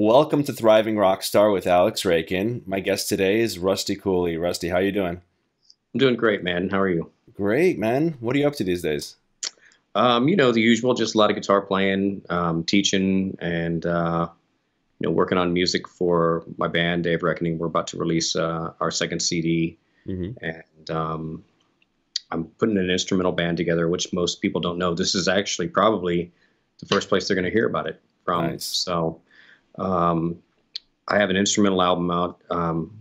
Welcome to Thriving Rockstar with Alex Rakin. My guest today is Rusty Cooley. Rusty, how you doing? I'm doing great, man. How are you? Great, man. What are you up to these days? The usual, just a lot of guitar playing, teaching, and working on music for my band, Dave Reckoning. We're about to release our second CD, Hmm. and I'm putting an instrumental band together, which most people don't know. This is actually probably the first place they're going to hear about it from. Nice. So um, I have an instrumental album out,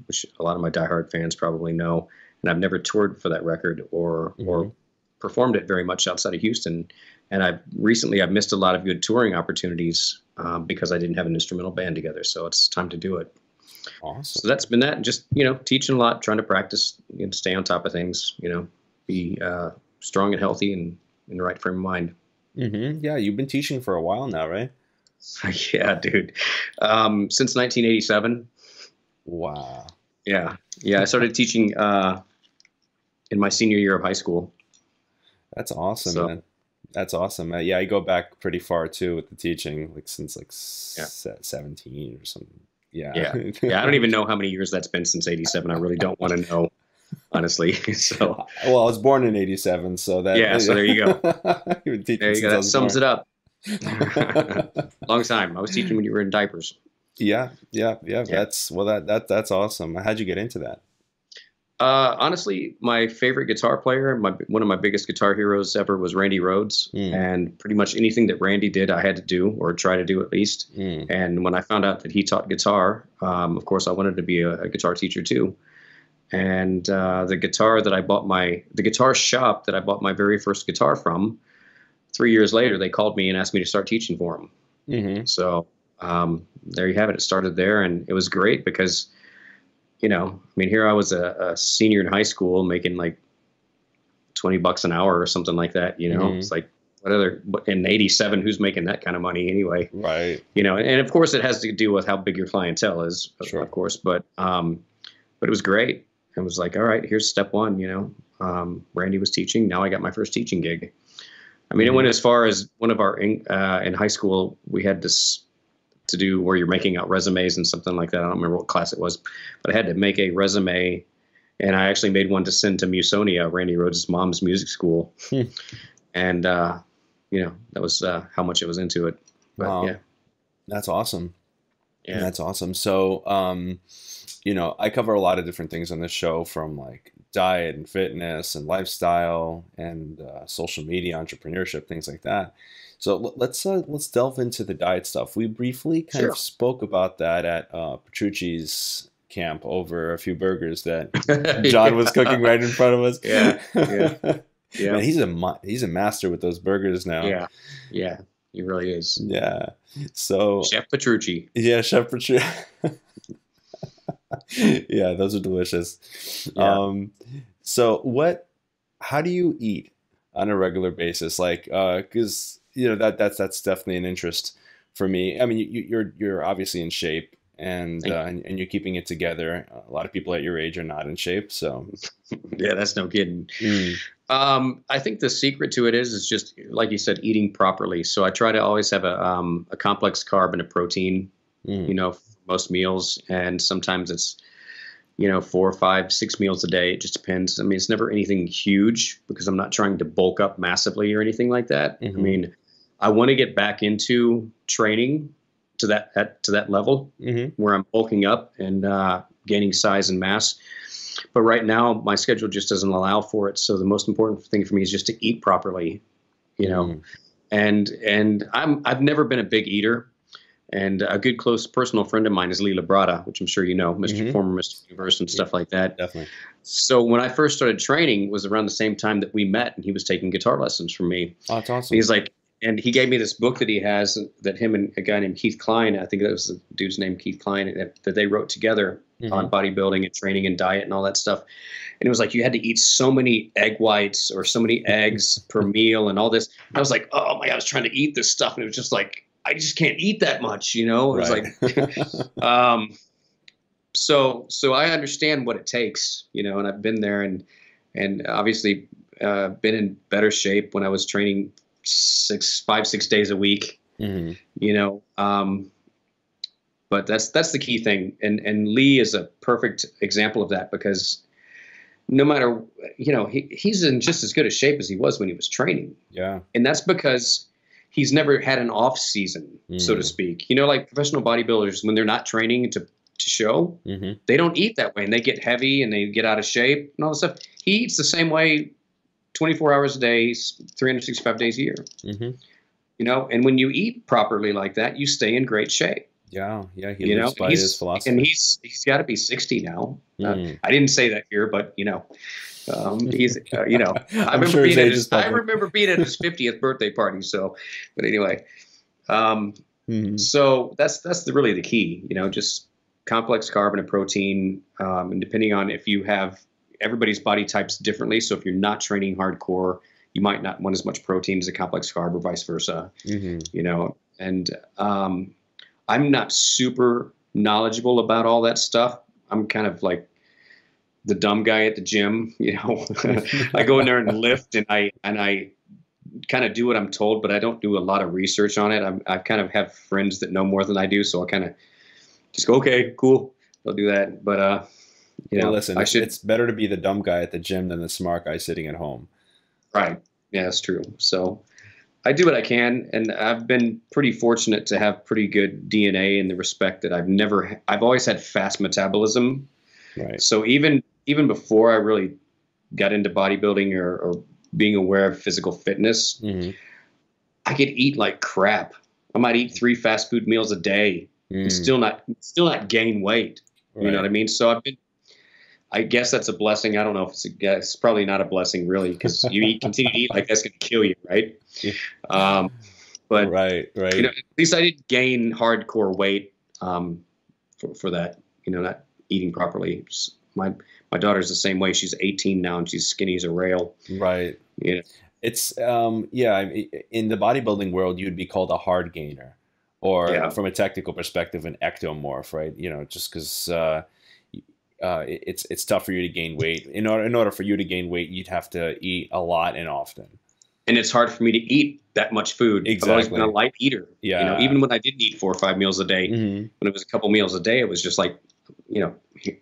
which a lot of my diehard fans probably know, and I've never toured for that record or Hmm. performed it very much outside of Houston. And I've missed a lot of good touring opportunities because I didn't have an instrumental band together. So it's time to do it. So Awesome. that's been that. And just teaching a lot, trying to practice, stay on top of things. Be strong and healthy and in the right frame of mind. Yeah, you've been teaching for a while now, right? Yeah, dude. Since 1987. Wow. Yeah. I started teaching in my senior year of high school. That's awesome, So man. That's awesome. Yeah, I go back pretty far too with the teaching, like since like yeah, 17 or something. Yeah. yeah. I don't even know how many years that's been since '87. I really don't want to know, honestly. So Well, I was born in 87, so yeah. So there you go. I've been There teaching you go. since I That was sums born. it up. Long time. I was teaching when you were in diapers. Yeah. Yeah. That's awesome. How'd you get into that? Honestly, my favorite guitar player, one of my biggest guitar heroes ever was Randy Rhoads. Mm, And pretty much anything that Randy did, I had to do or try to do at least. mm, And when I found out that he taught guitar, of course, I wanted to be a guitar teacher too. And the guitar shop that I bought my very first guitar from, 3 years later, they called me and asked me to start teaching for them. mm-hmm. So there you have it. It started there, and it was great because here I was a senior in high school making like $20 an hour or something like that. Mm-hmm. It's like what in '87, who's making that kind of money anyway? Right. And of course it has to do with how big your clientele is, of Sure. course. But it was great. It was like, all right, here's step one. Randy was teaching. Now I got my first teaching gig. I mean, it Mm-hmm. went as far as one of our in high school, we had this to do where you're making out resumes and something like that. I don't remember what class it was, but I had to make a resume, and I actually made one to send to Musonia, Randy Rhoads' mom's music school, and that was how much I was into it. But Wow. That's awesome. yeah, That's awesome. So, I cover a lot of different things on this show from like diet and fitness and lifestyle and social media, entrepreneurship, things like that. So let's delve into the diet stuff. We briefly kind of sure. spoke about that at Petrucci's camp over a few burgers that John was cooking yeah, right in front of us. yeah, yeah, Man, yeah, he's a master with those burgers now. yeah, yeah. He really is. Yeah. So Chef Petrucci. yeah, Chef Petrucci. Yeah, those are delicious. Yeah. So how do you eat on a regular basis? Like, because that's definitely an interest for me. I mean, you're obviously in shape and you're keeping it together. A lot of people at your age are not in shape, so. Yeah, that's no kidding. Mm, I think the secret to it is just like you said, eating properly. So I try to always have a complex carb and a protein, mm, for most meals, and sometimes it's 4, 5, 6 meals a day. It just depends. I mean, it's never anything huge because I'm not trying to bulk up massively or anything like that. I mm-hmm, mean, I want to get back into training to that level mm-hmm, where I'm bulking up and gaining size and mass. But right now, my schedule just doesn't allow for it. So the most important thing for me is just to eat properly, you know. mm, And I've never been a big eater. And a good close personal friend of mine is Lee Labrada, which I'm sure you know, Mr. mm-hmm. former Mr. Universe and stuff like that. Definitely. So when I first started training was around the same time that we met, and he was taking guitar lessons from me. And Oh, it's awesome. he's like, and he gave me this book that he has that him and a guy named Keith Klein, I think that was the dude's name, Keith Klein, that they wrote together Mm-hmm. on bodybuilding and training and diet and all that stuff. And it was like you had to eat so many egg whites or so many eggs per meal and all this. And I was like, oh my God, I was trying to eat this stuff. And it was just like, I just can't eat that much, It was Right. like, so I understand what it takes, and I've been there and obviously been in better shape when I was training 5, 6 days a week, Mm-hmm. you know. But that's the key thing. And Lee is a perfect example of that, because no matter, he's in just as good a shape as he was when he was training. Yeah. And that's because he's never had an off season, so to speak. Like professional bodybuilders, when they're not training to show, they don't eat that way, and they get heavy and they get out of shape and all this stuff. He eats the same way 24 hours a day, 365 days a year. And when you eat properly like that, you stay in great shape. Yeah, he lives by his philosophy. And he's got to be 60 now. I didn't say that here, but he's I remember being at his 50th birthday party. So, but anyway, so that's really the key. Just complex carb and protein, and depending on if you have, everybody's body types differently. So if you're not training hardcore, you might not want as much protein as a complex carb, or vice versa. And I'm not super knowledgeable about all that stuff. I'm kind of like the dumb guy at the gym. I go in there and lift, and I kind of do what I'm told, but I don't do a lot of research on it. I kind of have friends that know more than I do, so I kind of just go, okay, cool, I'll do that. But listen, it's better to be the dumb guy at the gym than the smart guy sitting at home. Right. Yeah, that's true. So I do what I can, and I've been pretty fortunate to have pretty good DNA in the respect that I've always had fast metabolism. Right. So even before I really got into bodybuilding or being aware of physical fitness, I could eat like crap. I might eat 3 fast food meals a day and still not gain weight. Right. You know what I mean? So I guess that's a blessing. I don't know if it's probably not a blessing really, because you continue to eat like that's going to kill you, right? But right. At least I didn't gain hardcore weight for that. Not eating properly. My daughter's the same way. She's 18 now, and she's skinny as a rail. Right. It's in the bodybuilding world, you'd be called a hard gainer, or from a technical perspective, an ectomorph, right? Just because it's tough for you to gain weight. In order for you to gain weight, you'd have to eat a lot and often. And it's hard for me to eat that much food. Exactly. I've always been a light eater. Yeah. Even when I didn't eat 4 or 5 meals a day, when it was a couple meals a day, it was just like,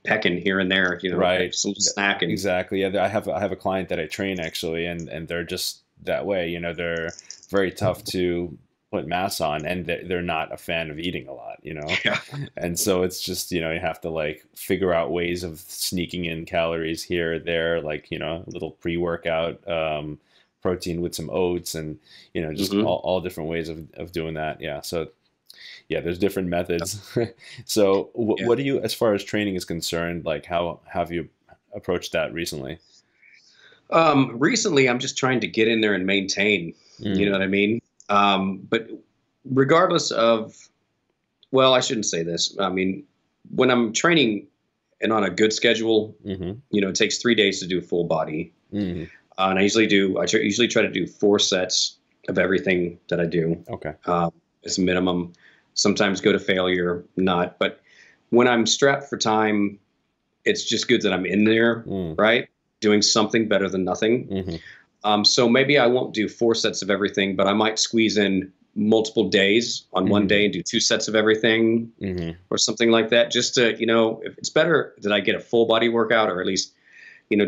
pecking here and there, right. Some snacking. Exactly. Yeah. I have a client that I train actually, and they're just that way. They're very tough to put mass on, and they're not a fan of eating a lot, Yeah. And so it's just, you have to like figure out ways of sneaking in calories here or there, like, a little pre-workout, protein with some oats, and, just all different ways of doing that. Yeah. So yeah, there's different methods. So what do you, as far as training is concerned, like how have you approached that recently? Recently, I'm just trying to get in there and maintain, you know what I mean? But regardless of, well, I shouldn't say this. I mean, when I'm training and on a good schedule, it takes 3 days to do full body. And I usually try to do 4 sets of everything that I do. Okay. As a minimum. Sometimes go to failure, not. But when I'm strapped for time, it's just good that I'm in there, right? Doing something better than nothing. So maybe I won't do 4 sets of everything, but I might squeeze in multiple days on one day and do 2 sets of everything or something like that. Just to, if it's better that I get a full body workout, or at least,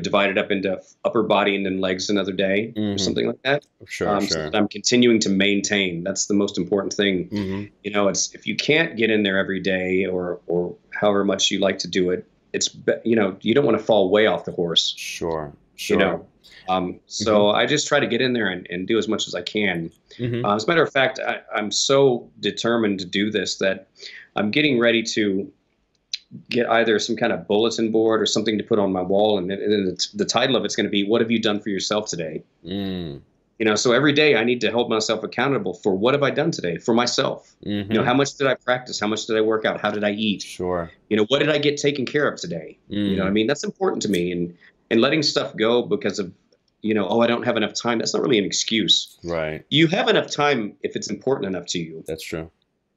divide it up into upper body and then legs another day or something like that. Sure. So that I'm continuing to maintain. That's the most important thing. It's, if you can't get in there every day or however much you like to do it, it's, you don't want to fall way off the horse. Sure. So I just try to get in there and do as much as I can. As a matter of fact, I'm so determined to do this that I'm getting ready to get either some kind of bulletin board or something to put on my wall. And the title of it's going to be, what have you done for yourself today? So every day I need to hold myself accountable for what have I done today for myself? How much did I practice? How much did I work out? How did I eat? Sure. What did I get taken care of today? You know what I mean? That's important to me. And letting stuff go because of, I don't have enough time. That's not really an excuse. Right. You have enough time if it's important enough to you. That's true.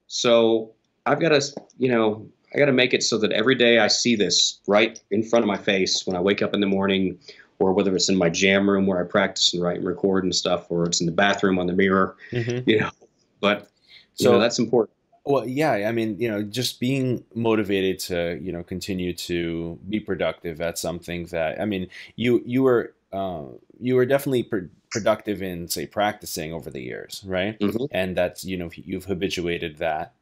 So I've got to, I got to make it so that every day I see this right in front of my face when I wake up in the morning, or whether it's in my jam room where I practice and write and record and stuff, or it's in the bathroom on the mirror, but that's important. Well, yeah, I mean, just being motivated to, continue to be productive at something that, I mean, you were definitely productive in, say, practicing over the years, right? Hmm. And that's, you've habituated that.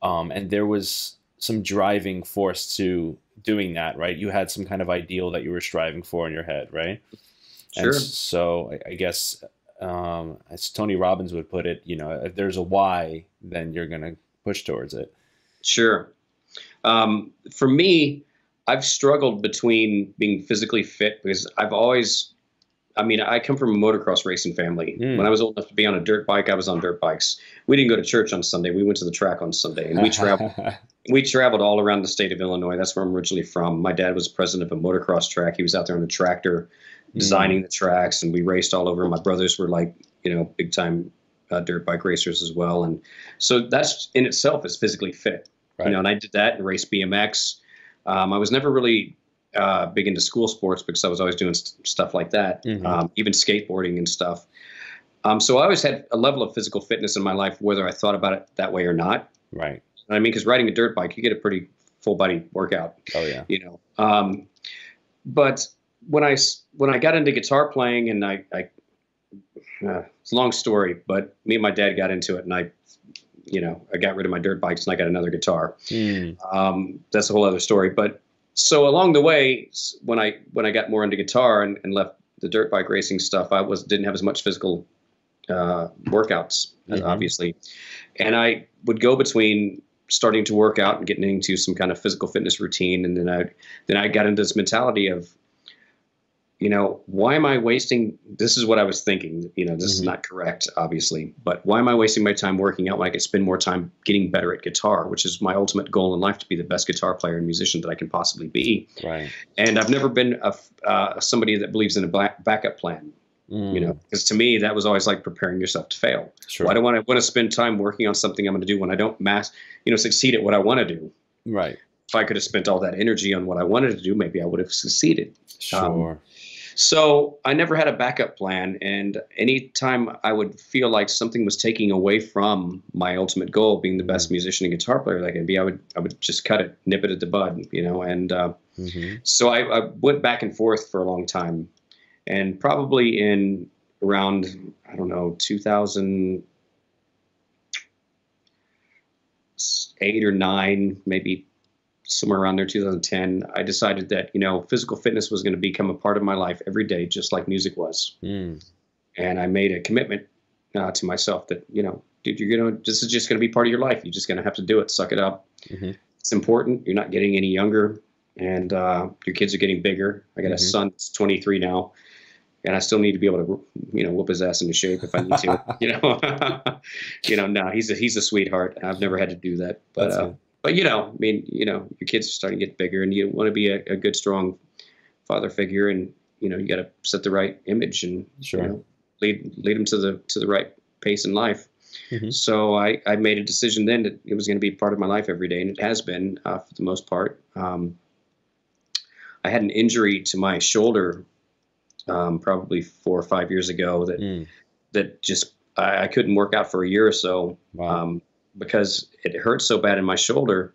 And there was some driving force to doing that, right? You had some kind of ideal that you were striving for in your head, right? And Sure. so I guess, as Tony Robbins would put it, if there's a why, then you're gonna push towards it. Sure. For me, I've struggled between being physically fit because I mean, I come from a motocross racing family. When I Mm. was old enough to be on a dirt bike, I was on dirt bikes. We didn't go to church on Sunday. We went to the track on Sunday, and we traveled all around the state of Illinois. That's where I'm originally from. My dad was president of a motocross track. He was out there on a tractor Mm. designing the tracks, and we raced all over. My brothers were like, big time dirt bike racers as well. And so that's in itself is physically fit, Right. and I did that and raced BMX. I was never really big into school sports because I was always doing stuff like that, Hmm. even skateboarding and stuff. So I always had a level of physical fitness in my life, whether I thought about it that way or not. Right. I mean, because riding a dirt bike, you get a pretty full body workout, Oh yeah. you know. But when I got into guitar playing, and it's a long story, but me and my dad got into it, and I got rid of my dirt bikes and I got another guitar. Mm. That's a whole other story. But so along the way, when I got more into guitar and left the dirt bike racing stuff, I didn't have as much physical workouts, Hmm. obviously, and I would go between starting to work out and getting into some kind of physical fitness routine, and then I got into this mentality of, why am I wasting? This is what I was thinking. This is Hmm. not correct, obviously, but why am I wasting my time working out when I could spend more time getting better at guitar, which is my ultimate goal in life, to be the best guitar player and musician that I can possibly be. Right. And I've never been somebody that believes in a backup plan. Mm. Because to me, that was always like preparing yourself to fail. Why Sure. do I want to spend time working on something I'm going to do when I don't succeed at what I want to do? Right. If I could have spent all that energy on what I wanted to do, maybe I would have succeeded. Um, Sure. so I never had a backup plan, and anytime I would feel like something was taking away from my ultimate goal, being the best Mm. musician and guitar player that I can be, I would just cut it, nip it at the bud. And Hmm. so I went back and forth for a long time, and probably in around, I don't know, 2008 or nine, maybe somewhere around there, 2010, I decided that, physical fitness was going to become a part of my life every day, just like music was. Mm. And I made a commitment to myself that, dude, this is just going to be part of your life. You're just going to have to do it. Suck it up. Hmm. It's important. You're not getting any younger, and your kids are getting bigger. I got a Hmm. son that's 23 now, and I still need to be able to, whoop his ass into shape if I need to. No, he's a sweetheart. I've never had to do that, That's good. but I mean, your kids are starting to get bigger, and you want to be a good, strong father figure, and you got to set the right image, and Sure. lead them to the right pace in life. Hmm. So I made a decision then that it was going to be part of my life every day, and it has been for the most part. I had an injury to my shoulder probably 4 or 5 years ago Mm. that just I couldn't work out for a year or so, Wow. because it hurt so bad in my shoulder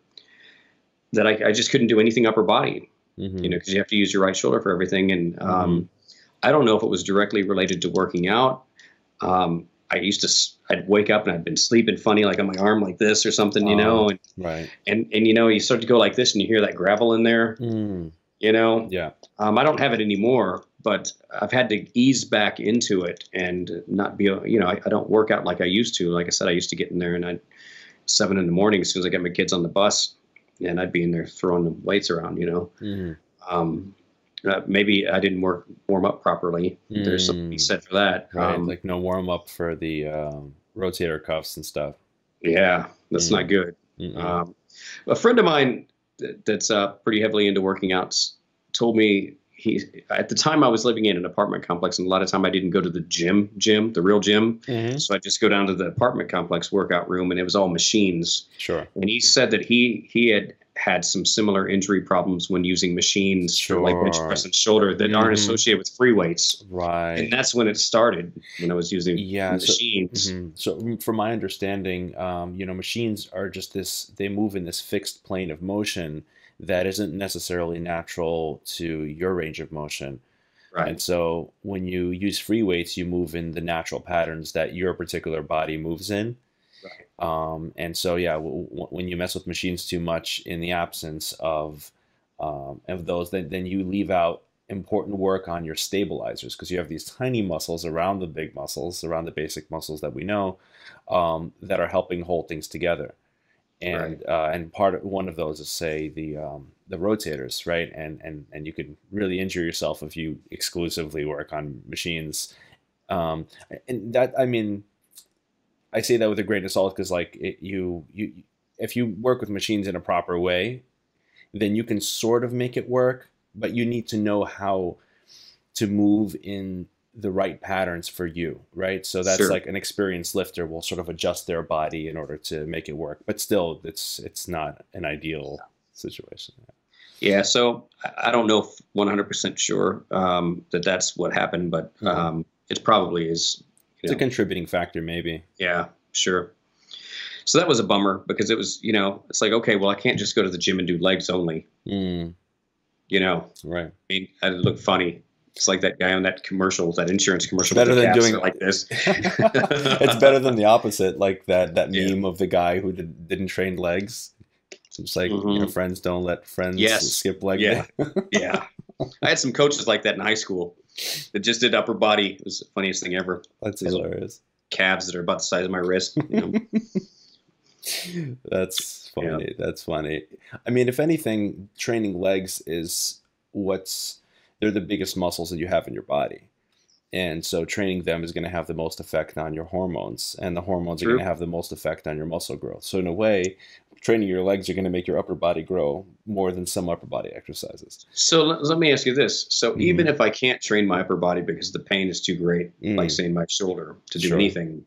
that I just couldn't do anything upper body. Hmm. Because you have to use your right shoulder for everything, and Hmm. I don't know if it was directly related to working out. I'd wake up and I'd been sleeping funny, like on my arm like this or something, Oh, and right. you start to go like this, and you hear that gravel in there, Mm. you know. Yeah. I don't have it anymore, but I've had to ease back into it and not be, I don't work out like I used to. Like I said, I used to get in there and 7 in the morning, as soon as I got my kids on the bus, and I'd be in there throwing the weights around. Hmm. Um, Maybe I didn't warm up properly. There's something to be Mm. said for that. Right. Like no warm up for the rotator cuffs and stuff. Yeah, that's not Mm. good. Mm-mm. Um, a friend of mine that's pretty heavily into working out told me at the time I was living in an apartment complex, and a lot of time I didn't go to the the real gym. Hmm. So I just go down to the apartment complex workout room, and it was all machines. Sure. And he said that he had had some similar injury problems when using machines for like bench Sure. press and shoulder that aren't Hmm. associated with free weights. And Right. that's when it started, when I was using Yeah. So, machines. from my understanding, machines are just this. They move in this fixed plane of motion that isn't necessarily natural to your range of motion. And Right. so, when you use free weights, you move in the natural patterns that your particular body moves in. Right. And so, yeah, when you mess with machines too much in the absence of those, then you leave out important work on your stabilizers because you have these tiny muscles around the big muscles, around the basic muscles that we know, that are helping hold things together. Right. And part of one of those is say the rotators, right? And you could really injure yourself if you exclusively work on machines. Um, and that I mean I say that with a grain of salt because like you if you work with machines in a proper way, then you can sort of make it work, but you need to know how to move in the right patterns for you, right? So that's Sure. like an experienced lifter will sort of adjust their body in order to make it work, but still, it's not an ideal situation. Yeah. So I don't know if 100% sure that that's what happened, but Hmm. it probably is, you It's a know, contributing factor, maybe. yeah, sure. So that was a bummer because it was, it's like, okay, well, I can't just go to the gym and do legs only, Mm, you know, right. I mean, I look funny. It's like that guy on that commercial, that insurance It's commercial with better the than calves doing. that are like this. It's better than the opposite, like that Yeah. meme of the guy who didn't train legs. It's like Hmm. friends don't let friends Yes. skip leg Yeah. day. Yeah. I had some coaches like that in high school that just did upper body. It was the funniest thing ever. That's These hilarious. calves that are about the size of my wrist. That's Yeah. funny. That's funny. I mean, if anything, training legs is what's they're the biggest muscles that you have in your body. And so training them is going to have the most effect on your hormones, and the hormones are going to True. have the most effect on your muscle growth. So in a way, training your legs are going to make your upper body grow more than some upper body exercises. So let me ask you this. So even Hmm. if I can't train my upper body because the pain is too great, like Mm, say in my shoulder to do sure. anything,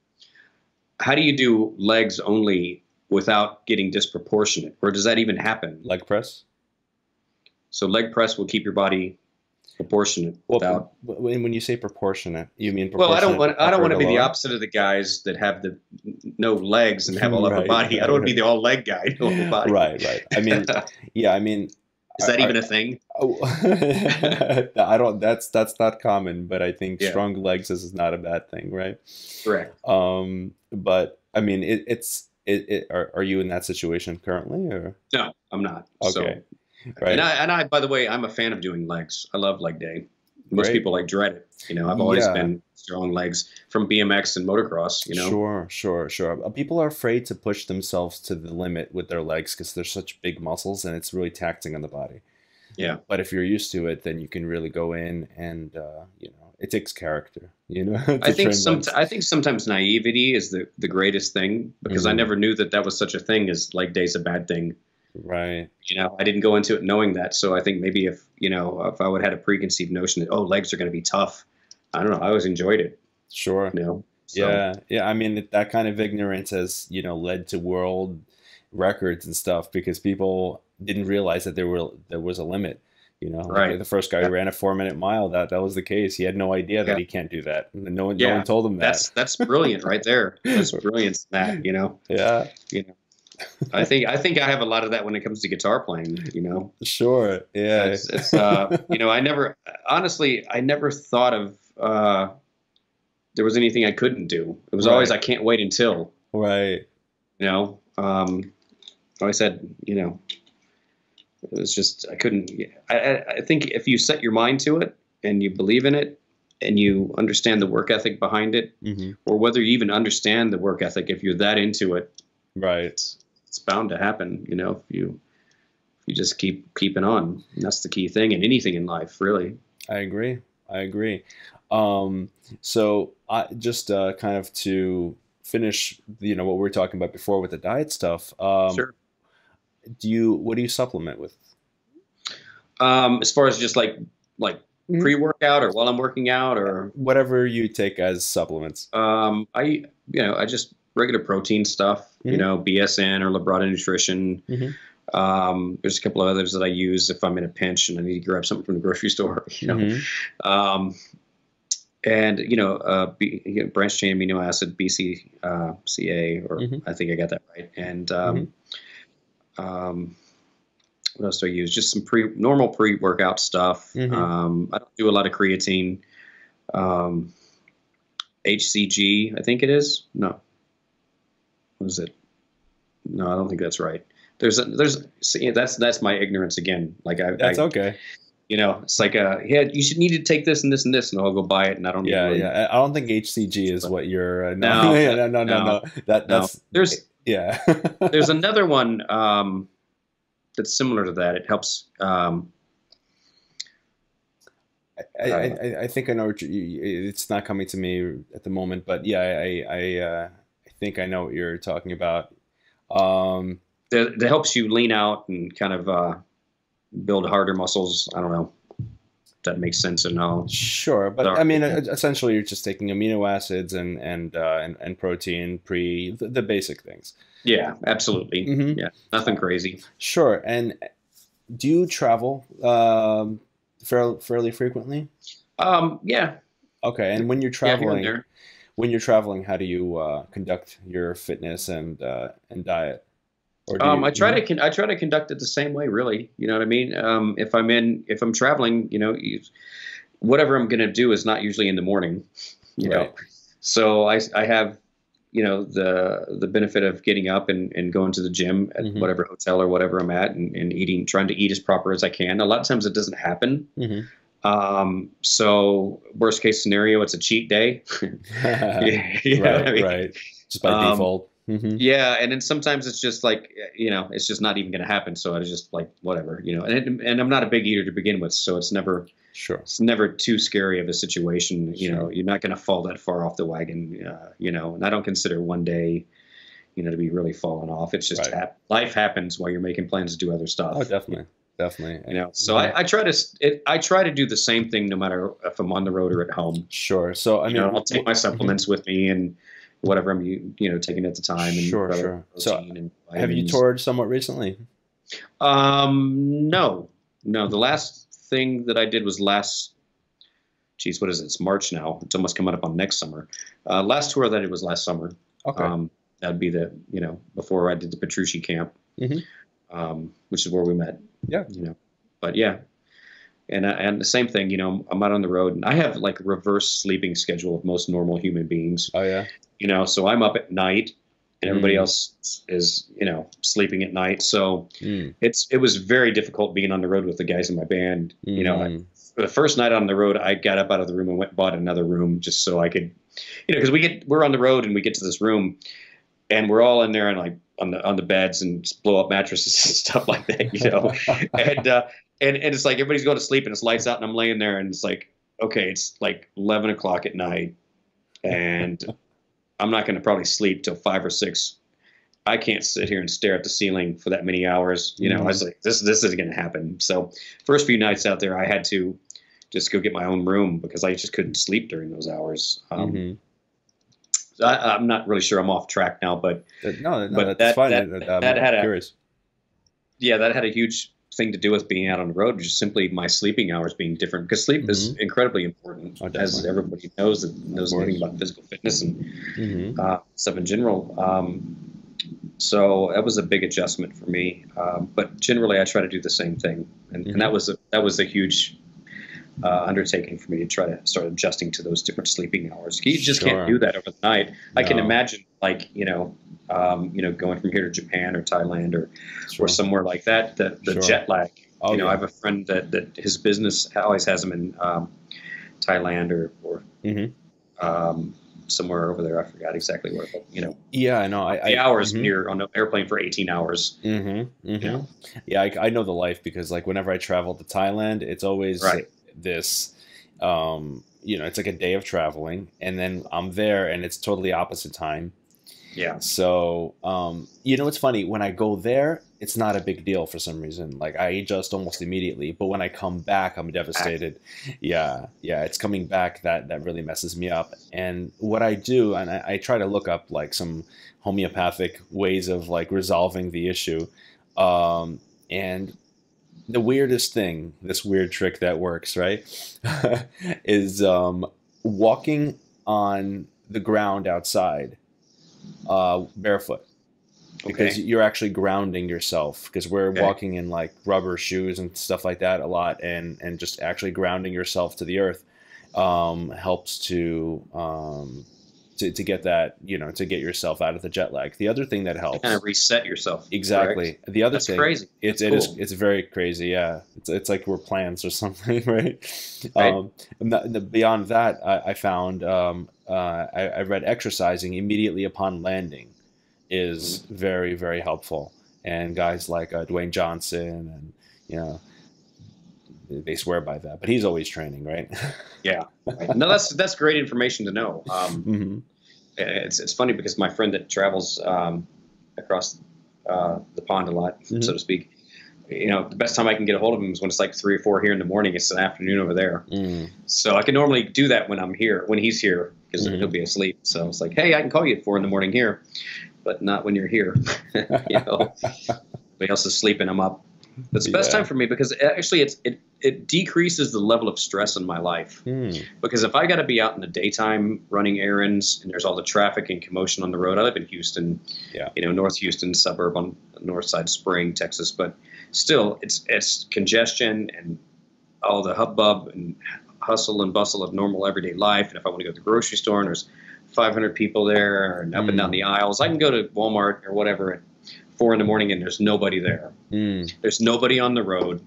how do you do legs only without getting disproportionate? Or does that even happen? Leg press? So leg press will keep your body proportionate Well, without. when you say proportionate, you mean Well, proportionate I don't upper want to to be the lower? opposite of the guys that have the no legs and have all upper Right, body. I don't right, want to be right. the all leg guy, no upper body. Right, right. I mean, yeah, I mean, Is that I, even a thing? oh, I don't. That's not common, but I think Yeah, strong legs is not a bad thing, right? correct. But I mean, are you in that situation currently, or No, I'm not. okay, So, right? by the way, I'm a fan of doing legs. I love leg day. Most Great. people like dread it. I've always Yeah, been strong legs from BMX and motocross. sure, sure, sure. People are afraid to push themselves to the limit with their legs because they're such big muscles and it's really taxing on the body. Yeah. But if you're used to it, then you can really go in and it takes character, to train legs. I think sometimes naivety is the greatest thing because I Hmm. never knew that that was such a thing as leg day's a bad thing. Right. I didn't go into it knowing that. So I think maybe if I would have had a preconceived notion that, oh, legs are going to be tough, I don't know. I always enjoyed it, Sure. so Yeah. Yeah. I mean, that kind of ignorance has, led to world records and stuff because people didn't realize that there was a limit. Like right. the first guy who Yeah. ran a 4 minute mile, that was the case. He had no idea that Yeah. he can't do that. And no one Yeah. told him that. That's brilliant right there. That's brilliant, Matt. Yeah. You know, I think I have a lot of that when it comes to guitar playing. Sure. Yeah. I never thought of there was anything I couldn't do. It was always Right. I can't wait until, Right. you know. I always said, it was just I couldn't. I think if you set your mind to it and you believe in it and you understand the work ethic behind it, Hmm. or whether you even understand the work ethic, if you're that into it, Right. it's bound to happen. If you just keep keeping on. And that's the key thing in anything in life, really. I agree. I agree. Um, so I just kind of to finish, what we were talking about before with the diet stuff. Sure. What do you supplement with? As far as just like Mhm. pre-workout or while I'm working out, or Whatever you take as supplements. I just regular protein stuff, Hmm. BSN or Labrada Nutrition. Hmm. There's a couple of others that I use if I'm in a pinch and I need to grab something from the grocery store. Hmm. Um, and branched chain amino acid BCCA, or Hmm. I think I got that right. And Hmm. um, what else do I use? Just some normal pre-workout stuff. Hmm. I don't do a lot of creatine. Um, HCG, I think it is. No, what is it? No, I don't think that's right. See, that's my ignorance again. Like That's okay. it's like yeah, you should need to take this and this and this, and I'll go buy it, and I don't even Yeah, really. yeah. I don't think HCG is what you're. No, No, yeah, no, no, no, no, no. That no. that's yeah. There's another one that's similar to that. It helps. I think I know it's not coming to me at the moment, but yeah, I think I know what you're talking about. Um, That helps you lean out and kind of build harder muscles. I don't know if that makes sense or no. sure, but Sorry. I mean, essentially, you're just taking amino acids and protein, the basic things. Yeah, absolutely. Hmm. Yeah, nothing crazy. Sure. And do you travel fairly frequently? Yeah, Okay. And yeah, here and there. when you're traveling, how do you conduct your fitness and diet? Or do you? Mhm. I try to conduct it the same way, really. You know what I mean? If I'm traveling, whatever I'm going to do is not usually in the morning, you know. Right. So I have, the benefit of getting up and going to the gym at Hmm. whatever hotel or whatever I'm at, and eating, trying to eat as proper as I can. A lot of times it doesn't happen. Hmm. So worst case scenario, it's a cheat day. You know what I Right. mean? Right. Just by Um, default. Hmm. yeah, and then sometimes it's just like, it's just not even going to happen. So I just like whatever, and I'm not a big eater to begin with, so Sure. it's never too scary of a situation. Sure. You're not going to fall that far off the wagon. And I don't consider one day, to be really falling off. It's just Right. life happens while you're making plans to do other Oh, stuff. definitely. Definitely. So Mhm. I try to do the same thing no matter if I'm on the road or at home. Sure. So, I mean, I'll take my mhm. supplements with me and whatever I'm taking at the time, and Sure, whether sure. So, protein and have you vitamins. toured somewhat recently? No, no. The last thing that I did was geez, what is it? It's March now. It's almost coming up on next summer. Last tour that I did was last summer. Okay. That'd be before I did the Petrucci camp, Hmm. which is where we met. Yeah. But yeah, and the same thing. I'm out on the road, and I have like a reverse sleeping schedule of most normal human beings. Oh, yeah. So I'm up at night, and everybody Mm, else is sleeping at night. So mm, it was very difficult being on the road with the guys in my band. mm. The first night on the road, I got up out of the room and went and bought another room just so I could, because we're on the road and we get to this room and we're all in there and like on the beds and blow up mattresses and stuff like that. And it's like everybody's going to sleep and it's lights out and I'm laying there and it's like, okay, it's like 11 o'clock at night and I'm not going to probably sleep till 5 or 6. I can't sit here and stare at the ceiling for that many hours. I Mhm. was like, this isn't going to happen. So first few nights out there, I had to just go get my own room because I just couldn't sleep during those hours. Mhm. I'm not really sure I'm off track now, but No, no, but that's that fine. that that I'm had a curious. yeah, that had a huge thing to do with being out on the road, just simply my sleeping hours being different because sleep is Hmm. incredibly important, Oh, as definitely. everybody knows that Of knows anything course. about physical fitness and Hmm. stuff in general. So that was a big adjustment for me. But generally, I try to do the same thing, and Hmm. that was a huge undertaking for me to try to start adjusting to those different sleeping hours. You just can't do Sure. that over the night. I can No. imagine, like going from here to Japan or Thailand or Sure. somewhere like that. The Sure. jet lag. Oh, I yeah. have a friend that his business always has him in Thailand or Hmm. um, somewhere over there. I forgot exactly where. But, Yeah, I know. the hours when Mhm. you're on an airplane for 18 hours. Mm-hmm. You Mm-hmm. know, Yeah, I know the life because like whenever I travel to Thailand, it's always right? this, it's like a day of traveling, and then I'm there, and it's totally opposite time. Yeah. So, it's funny when I go there, it's not a big deal for some reason. Like I adjust almost immediately, but when I come back, I'm devastated. Yeah, yeah, it's coming back that really messes me up. And what I do, and I try to look up like some homeopathic ways of like resolving the issue. And the weirdest thing, this weird trick that works, right, is walking on the ground outside barefoot, because Okay. you're actually grounding yourself, because we're Okay. walking in like rubber shoes and stuff like that a lot, and just actually grounding yourself to the earth helps to get that, to get yourself out of the jet lag. The other thing that To kind of helps. reset yourself. Correct. Exactly. The other That's thing, crazy. That's cool. it's very crazy. Yeah, it's like we're plants or something, right? Right. Beyond that, I found I read exercising immediately upon landing is Mhm. very, very helpful. And guys like Dwayne Johnson, and you know they swear by that, but he's always training, right? Yeah. Right. No, that's great information to know. Hmm. It's funny because my friend that travels across the pond a lot, so Hmm. to speak. The best time I can get a hold of him is when it's like 3 or 4 here in the morning. It's an afternoon over there, Mm. so I can normally do that when I'm here, when he's here, because he'll Hmm. be asleep. So it's like, hey, I can call you at 4 in the morning here, but not when you're here. you know, Everybody else is sleeping. I'm up. It's the best time Yeah. for me because actually it decreases the level of stress in my life. Mm. Because if I got to be out in the daytime running errands and there's all the traffic and commotion on the road, I live in Houston, Yeah. North Houston suburb on the north side of Spring, Texas, but still it's congestion and all the hubbub and hustle and bustle of normal everyday life. And if I want to go to the grocery store and there's 500 people there and up and down Mm. the aisles, I can go to Walmart or whatever at 4 in the morning and there's nobody there. Mm. There's nobody on the road.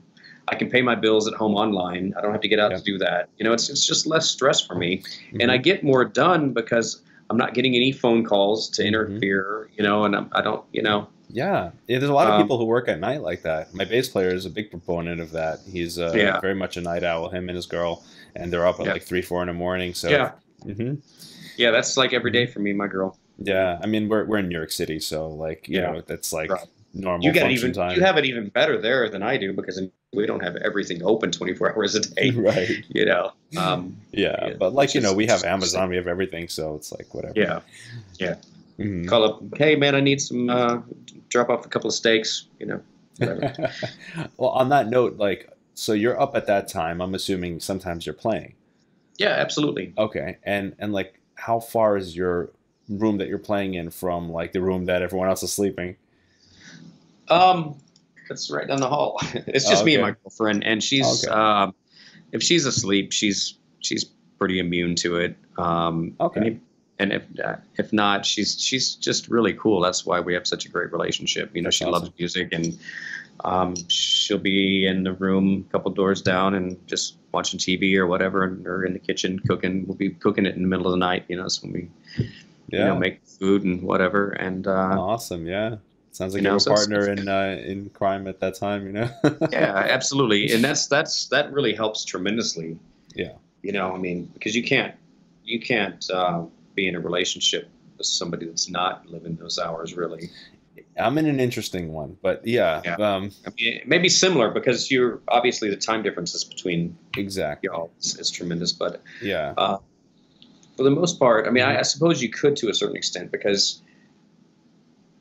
I can pay my bills at home online. I don't have to get out Yeah. to do that. It's just less stress for me, and I Hmm. get more done because I'm not getting any phone calls to Hmm. interfere. And I don't. Yeah. Yeah, there's a lot of Um, people who work at night like that. My bass player is a big proponent of that. He's yeah, very much a night owl, him and his girl, and they're up at yeah, like 3, 4 in the morning. So, yeah, hmm yeah. That's like every hmm day for me, my girl. yeah. I mean, we're in New York City, so like Yeah, that's right. like You normal got it function even. You time. have it even better there than I do because we don't have everything open 24 hours a day. Right. You know. Yeah, Yeah, but like which is we which have is interesting. Amazon, we have everything, so it's like whatever. Yeah, yeah. Hmm. Call up. Hey, man, I need some. Drop off a couple of steaks. Whatever. Well, on that note, like, so you're up at that time. I'm assuming sometimes you're playing. Yeah, absolutely. Okay, and like, how far is your room that you're playing in from like the room that everyone else is sleeping? Um, that's right down the hall. It's Oh, just me and okay. my girlfriend, and she's Okay. if she's asleep, she's pretty immune to it. And Okay. if not, she's just really cool. That's why we have such a great relationship. That's She loves awesome. music, and she'll be in the room a couple doors down and just watching TV or whatever, and or in the kitchen cooking. We'll be cooking it in the middle of the night. That's when we Yeah. make food and whatever, and Awesome. Yeah. Sounds like you have a so it's, partner in crime at that time, you know? yeah, absolutely, and that really helps tremendously. Yeah. I mean, because you can't be in a relationship with somebody that's not living those hours, really. I'm in an interesting one, but yeah, Yeah, I mean, it may be similar because you're obviously the time differences between exactly. y'all is tremendous, but Yeah. uh, for the most part, I mean, I Hmm. suppose you could to a certain extent because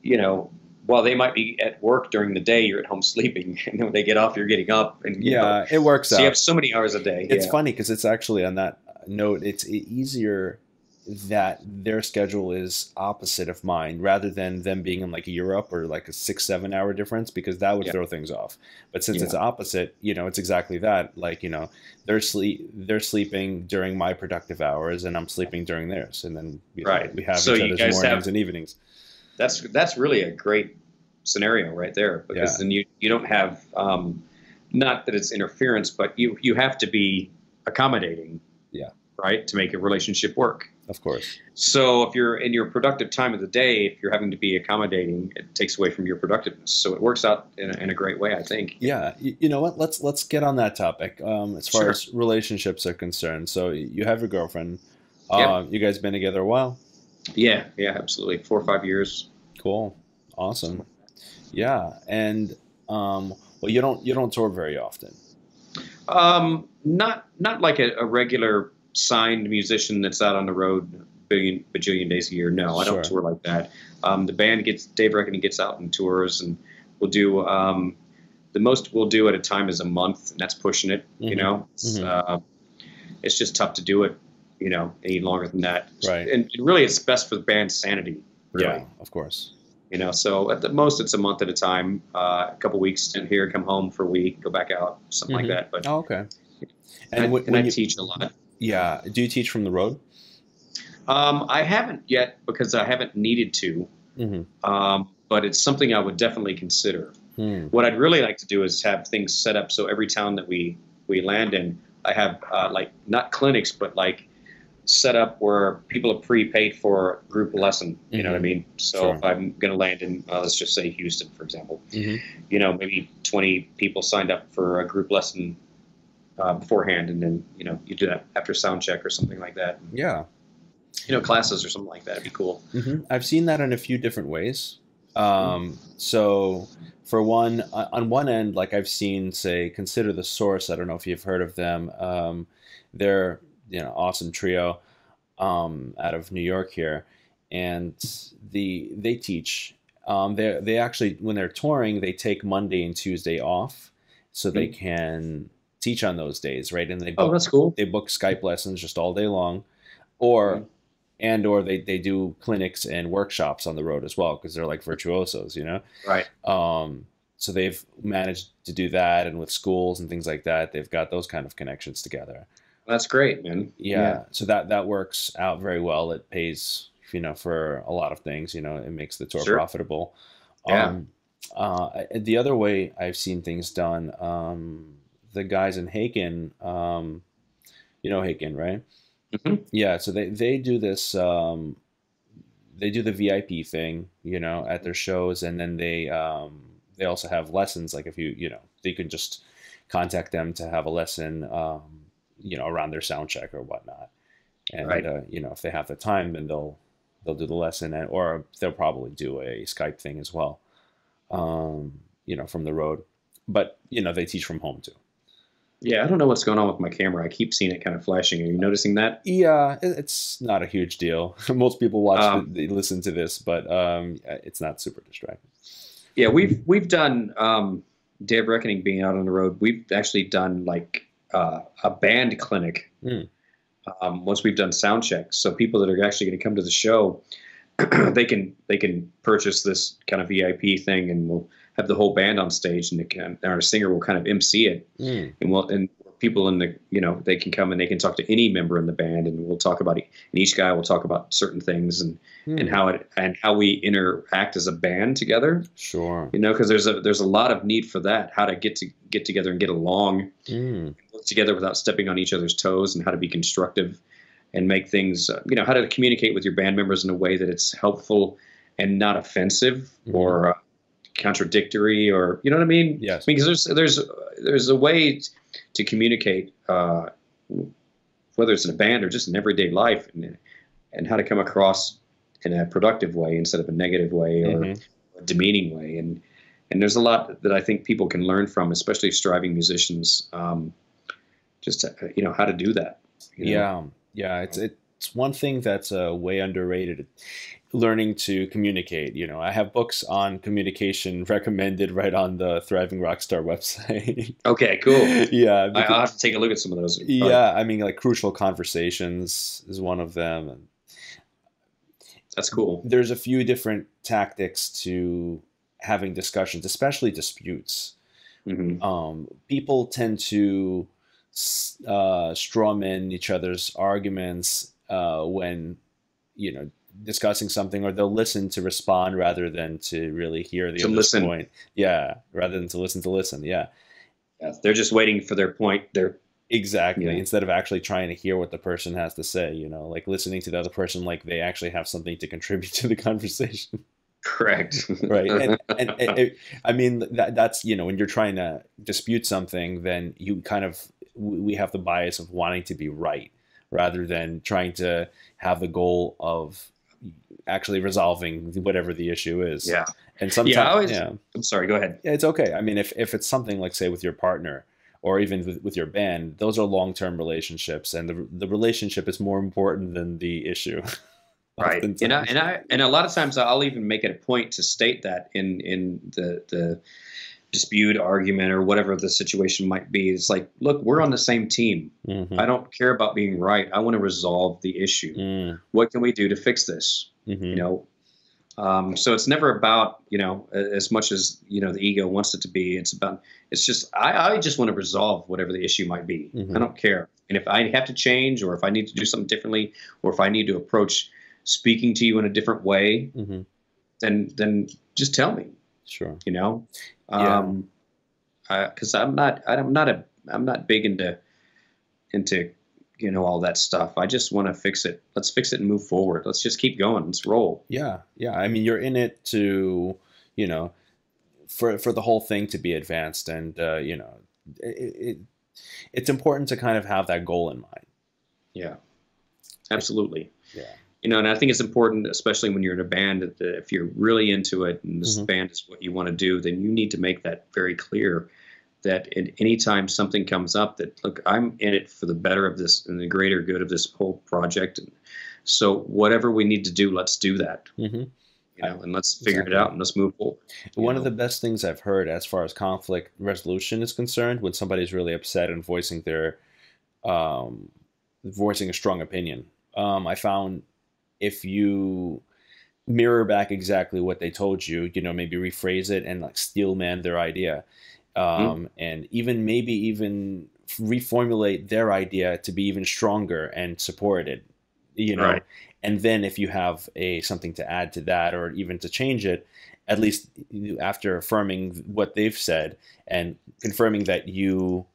you know. While they might be at work during the day, you're at home sleeping, and then when they get off, you're getting up, and Yeah, it works so you have out. so many hours a day. It's Yeah, funny because it's actually on that note, it's easier that their schedule is opposite of mine rather than them being in like Europe or like a 6, 7 hour difference, because that would yeah, throw things off. But since it's yeah. opposite, it's exactly that. Like, they're sleeping during my productive hours and I'm sleeping during theirs. And then, Right. we have So each you other's guys mornings have and evenings. that's really a great scenario right there because Yeah. then you don't have not that it's interference, but you have to be accommodating, Yeah, right, to make a relationship work. of course. So if you're in your productive time of the day, if you're having to be accommodating, it takes away from your productiveness. So it works out in a great way, I think. Yeah, you know what? Let's get on that topic. As far Sure. as relationships are concerned, so you have your girlfriend. Yep. You guys been together a while? Yeah. Yeah. Absolutely. 4 or 5 years. Cool, awesome. Something Yeah, and well, you don't tour very often. Not like a regular signed musician that's out on the road bajillion days a year. No, I don't Sure. tour like that. The band gets Dave Reckoning gets out and tours, and We'll do the most we'll do at a time is a month, and that's pushing it. You Hmm. know, Hmm. it's just tough to do it. You know, any longer than that. Right. And really, it's best for the band's sanity. Yeah, Really, of course. you know. So at the most, it's a month at a time. A couple weeks in here, come home for a week, go back out, something like Hmm. that. But Oh, okay. And and I when you, teach a lot. yeah, do you teach from the road? I haven't yet because I haven't needed to. Hmm. But it's something I would definitely consider. Hmm. What I'd really like to do is have things set up so every town that we land in, I have like not clinics, but like set up where people are prepaid for a group lesson. You know what I Hmm. mean? So Sure. if I'm going to land in, let's just say Houston, for example, Hmm. you know, maybe 20 people signed up for a group lesson beforehand, and then you know you do that after sound check or something like that. Yeah. You know, classes or something like that would be cool. I've seen that in a few different ways. So for one, on one end, like I've seen, say, Consider the Source. I don't know if you've heard of them. They're awesome trio out of New York here, and they teach. They actually, when they're touring, they take Monday and Tuesday off so they Mhm. can teach on those days, right? And Oh, that's cool. they book Skype lessons just all day long, or Mhm. or they do clinics and workshops on the road as well because they're like virtuosos, you know. Right. So they've managed to do that, and with schools and things like that, they've got those kind of connections together. That's great, man. Yeah. Yeah, so that works out very well. It pays, for a lot of things. It makes the tour Sure. profitable. Yeah. The other way I've seen things done, the guys in Haken, Haken, right? Hmm. Yeah, so they do this. They do the VIP thing, at their shows, and then they also have lessons. Like if you can just contact them to have a lesson, around their sound check or whatnot. And Right. if they have the time, then they'll do the lesson, or they'll probably do a Skype thing as well, from the road. But they teach from home too. Yeah. I don't know what's going on with my camera. I keep seeing it kind of flashing. Are you noticing that? Yeah, it's not a huge deal. Most people watch Um, they listen to this, but it's not super distracting. yeah. We've done Day of Reckoning being out on the road. We've actually done like a band clinic Mm, once we've done sound checks. So people that are actually going to come to the show, they can purchase this kind of VIP thing, and we'll have the whole band on stage, and our singer will kind of MC it, mm, and people in the they can come and they can talk to any member in the band, and we'll talk about it. And each guy will talk about certain things, and mm. how we interact as a band together. Sure. Because there's a lot of need for that. How to get together and get along, Mm, work together without stepping on each other's toes, and how to be constructive and make things, how to communicate with your band members in a way that it's helpful and not offensive hmm. or contradictory, or you know what I mean? Yes. Because there's a way to communicate, whether it's in a band or just in everyday life, and how to come across in a productive way instead of a negative way or Hmm. a demeaning way. And there's a lot that I think people can learn from, especially striving musicians, just to, how to do that. You know. Yeah. Yeah. It's one thing that's way underrated. Learning to communicate. I have books on communication recommended right on the Thriving Rockstar website. Okay, cool. Yeah, I'll have to take a look at some of those. Probably, yeah. I mean, like Crucial Conversations is one of them, and that's cool. there's a few different tactics to having discussions, especially disputes. Hmm. People tend to strawman each other's arguments when discussing something, or they'll listen to respond rather than to really hear the To other's listen. point. Yeah, rather than to listen. Yeah, Yeah, they're just waiting for their point. They're exactly. yeah, Instead of actually trying to hear what the person has to say, like listening to the other person like they actually have something to contribute to the conversation. correct. Right. And I mean, that's, when you're trying to dispute something, then you kind of, we have the bias of wanting to be right rather than trying to have the goal of actually resolving whatever the issue is. Yeah. And Yeah. I sometimes, always. yeah, I'm sorry. Go ahead. yeah, it's okay. I mean, if it's something like, say, with your partner or even with your band, those are long-term relationships, and the relationship is more important than the issue. Right. oftentimes. And a lot of times I'll even make it a point to state that in the dispute, argument, or whatever the situation might be. It's like, look, we're on the same team. Mm-hmm. I don't care about being right. I want to resolve the issue. Mm. What can we do to fix this? You Mm-hmm. know, so it's never about, as much as, the ego wants it to be. It's just, I just want to resolve whatever the issue might be. I Mm-hmm. don't care. And if I have to change, or if I need to do something differently, or if I need to approach speaking to you in a different way, Mm-hmm. then just tell me, Sure. you know, Yeah. um, cause I'm not big into, all that stuff. I just want to fix it. Let's fix it and move forward. Let's just keep going. Let's roll. Yeah. Yeah. I mean, you're in it to, you know, for the whole thing to be advanced, and it, it's important to kind of have that goal in mind. Yeah, absolutely. Yeah. And I think it's important, especially when you're in a band, that if you're really into it and this Mm-hmm. band is what you want to do, then you need to make that very clear, that at any time something comes up, that, look, I'm in it for the better of this and the greater good of this whole project. And so whatever we need to do, let's do that, Mm-hmm. and let's figure it Exactly. out and let's move forward. One of the best things I've heard as far as conflict resolution is concerned, when somebody's really upset and um, voicing a strong opinion, I found if you mirror back exactly what they told you, maybe rephrase it and like steel man their idea, Mhm. and maybe even reformulate their idea to be even stronger and support it, you know Right. and then if you have a something to add to that, or even to change it, at least after affirming what they've said and confirming that you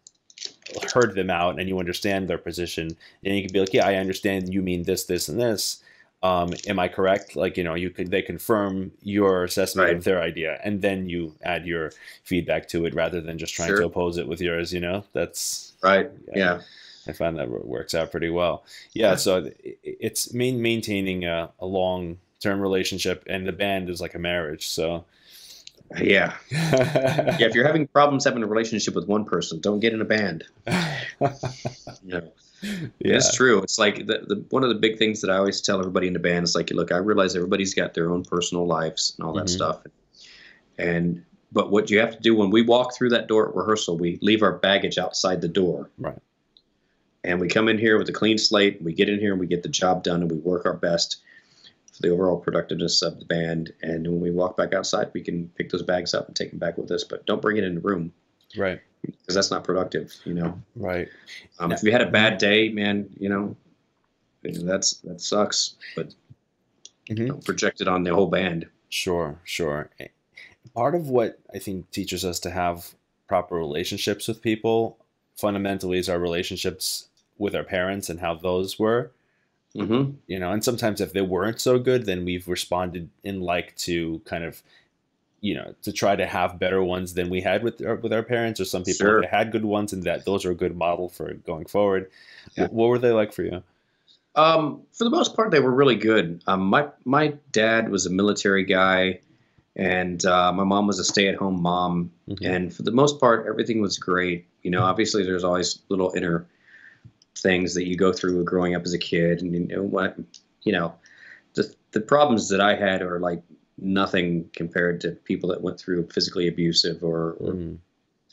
heard them out and you understand their position, and you can be like, yeah, I understand you mean this, this, and this. Am I correct? Like, they confirm your assessment Right. of their idea, and then you add your feedback to it rather than just trying to Sure. oppose it with yours. That's, Right. yeah, Yeah. I find that works out pretty well. Yeah, so it's maintaining a long term relationship, and the band is like a marriage. So, Yeah. Yeah. If you're having problems having a relationship with one person, don't get in a band. You know, it's yeah, true. It's like one of the big things that I always tell everybody in the band is like, look, I realize everybody's got their own personal lives and all that hmm stuff. But what you have to do when we walk through that door at rehearsal, we leave our baggage outside the door, right, and we come in here with a clean slate. We get in here and we get the job done, and we work our best for the overall productiveness of the band. And when we walk back outside, we can pick those bags up and take them back with us, but don't bring it in the room, right, because that's not productive. right. If you had a bad day, man, that sucks, but Mhm. project it on the whole band. Sure, sure. Part of what I think teaches us to have proper relationships with people fundamentally is our relationships with our parents and how those were. Hmm. And sometimes if they weren't so good, then we've responded in like to kind of, to try to have better ones than we had with our parents, or some people Sure. they had good ones and that those are a good model for going forward. Yeah. What were they like for you? For the most part, they were really good. My dad was a military guy, and my mom was a stay-at-home mom. Hmm. And for the most part, everything was great. Obviously, there's always little inner things that you go through growing up as a kid, and you know, the problems that I had are like nothing compared to people that went through physically abusive, or Mm.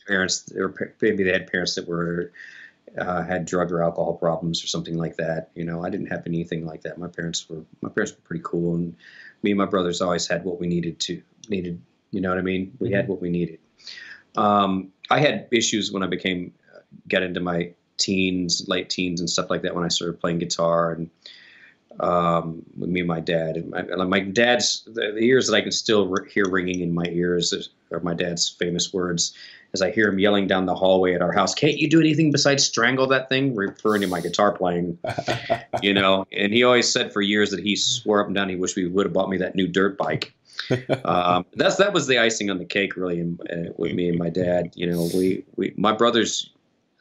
parents, or maybe they had parents that were had drug or alcohol problems or something like that. I didn't have anything like that. My parents were pretty cool, and me and my brothers always had what we needed. You know what I mean? We had Hmm. what we needed. I had issues when I got into my late teens and stuff like that, when I started playing guitar, and with me and my dad. And my dad's, the ears that I can still hear ringing in my ears are my dad's famous words, as I hear him yelling down the hallway at our house, "Can't you do anything besides strangle that thing?" Referring to my guitar playing, And he always said for years that he swore up and down he wished we would have bought me that new dirt bike. That was the icing on the cake, really, with me and my dad. My brothers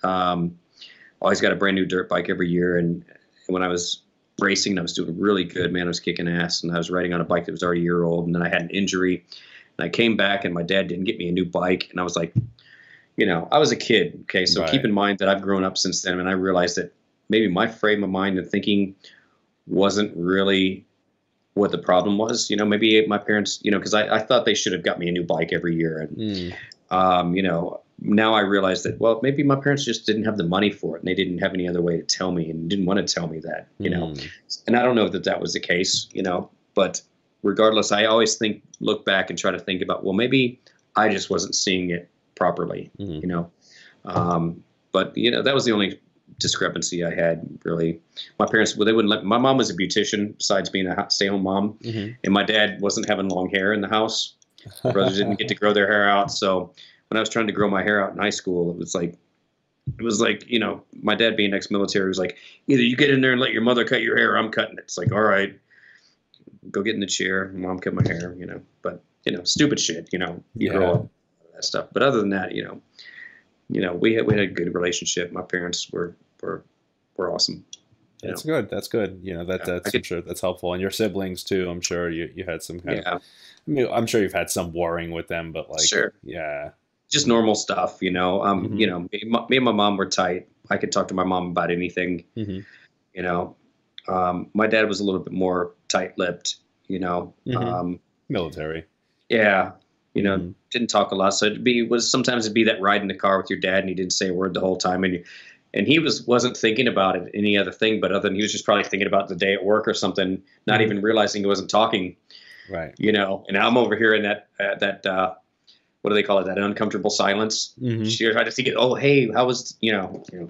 always got a brand new dirt bike every year, and when I was racing, I was doing really good, man. I was kicking ass, and I was riding on a bike that was already a year old, and then I had an injury, and I came back, and my dad didn't get me a new bike, and I was like, I was a kid, okay? So keep Right. in mind that I've grown up since then, and I realized that maybe my frame of mind and thinking wasn't really what the problem was. You know, maybe my parents, you know, because I thought they should have got me a new bike every year. And, Mm, you know, now I realize that, well, maybe my parents just didn't have the money for it and they didn't have any other way to tell me and didn't want to tell me that, you know. mm, And I don't know that that was the case, you know, but regardless, I always look back and try to think about, well, maybe I just wasn't seeing it properly, mm, you know. But you know, that was the only discrepancy I had really. My parents, well, they wouldn't let. My mom was a beautician, besides being a stay-home mom, mm-hmm. and my dad wasn't having long hair in the house. My brothers didn't get to grow their hair out, so when I was trying to grow my hair out in high school, it was like, you know, my dad being ex-military was like, either you get in there and let your mother cut your hair, or I'm cutting it. It's like, all right, go get in the chair, mom cut my hair, you know. But you know, stupid shit, you know, you grow Yeah. up that stuff. But other than that, you know, we had a good relationship. My parents were awesome. You That's know, good. That's good. You know, yeah, I that's I'm could, sure that's helpful. And your siblings too. I'm sure you had some kind of. yeah, I mean, I'm sure you've had some warring with them, but like, sure, yeah. just normal stuff. You Mm-hmm. know, me and my mom were tight. I could talk to my mom about anything. Mm-hmm. You know, my dad was a little bit more tight-lipped. You know, Mm-hmm. Military. yeah, you know, Mm-hmm. didn't talk a lot. So sometimes it'd be that ride in the car with your dad, and he didn't say a word the whole time, and he wasn't thinking about it any other thing, but other than he was just probably thinking about the day at work or something, not Mm-hmm. even realizing he wasn't talking. Right. You know, and I'm over here in that what do they call it? That uncomfortable silence. Mm-hmm. She tried to think, oh hey, how was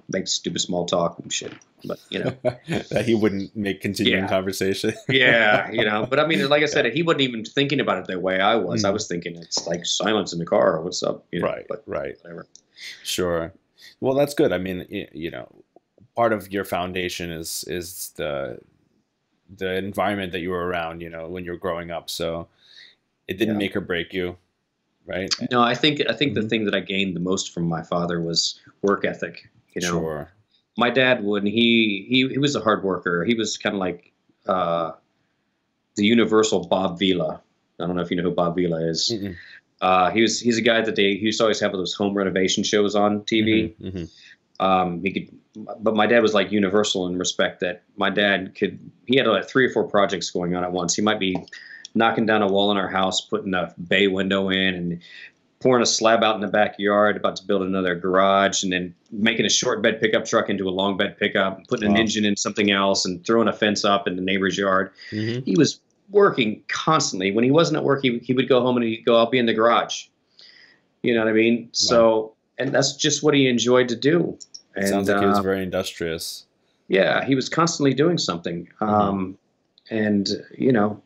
make stupid small talk and shit. But you know, That he wouldn't make continuing yeah, conversation. yeah, you know. But I mean, like I Yeah. said, he wasn't even thinking about it the way I was. I Mm. was thinking it's like silence in the car. What's up? You know, Right. but Right. whatever. Sure. Well, that's good. I mean, you know, part of your foundation is the environment that you were around, you know, when you were growing up. So it didn't Yeah. make or break you, right? No, I think the Hmm. thing that I gained the most from my father was work ethic. You know, Sure. my dad would he was a hard worker. He was kind of like uh, the universal Bob Vila. I don't know if you know who Bob Vila is. Mm-mm. He's a guy that he used to always have those home renovation shows on Hmm. TV. Hmm. He could, but my dad was like universal in respect that my dad he had like 3 or 4 projects going on at once. He might be knocking down a wall in our house, putting a bay window in, and pouring a slab out in the backyard, about to build another garage, and then making a short bed pickup truck into a long bed pickup, and putting an Wow. engine in something else, and throwing a fence up in the neighbor's yard. Hmm. He was working constantly. When he wasn't at work, he would go home and he'd go, I'll be in the garage. You know what I mean? Wow. So, and that's just what he enjoyed to do. Sounds And like he was very industrious. yeah, he was constantly doing something. Hmm. And you know,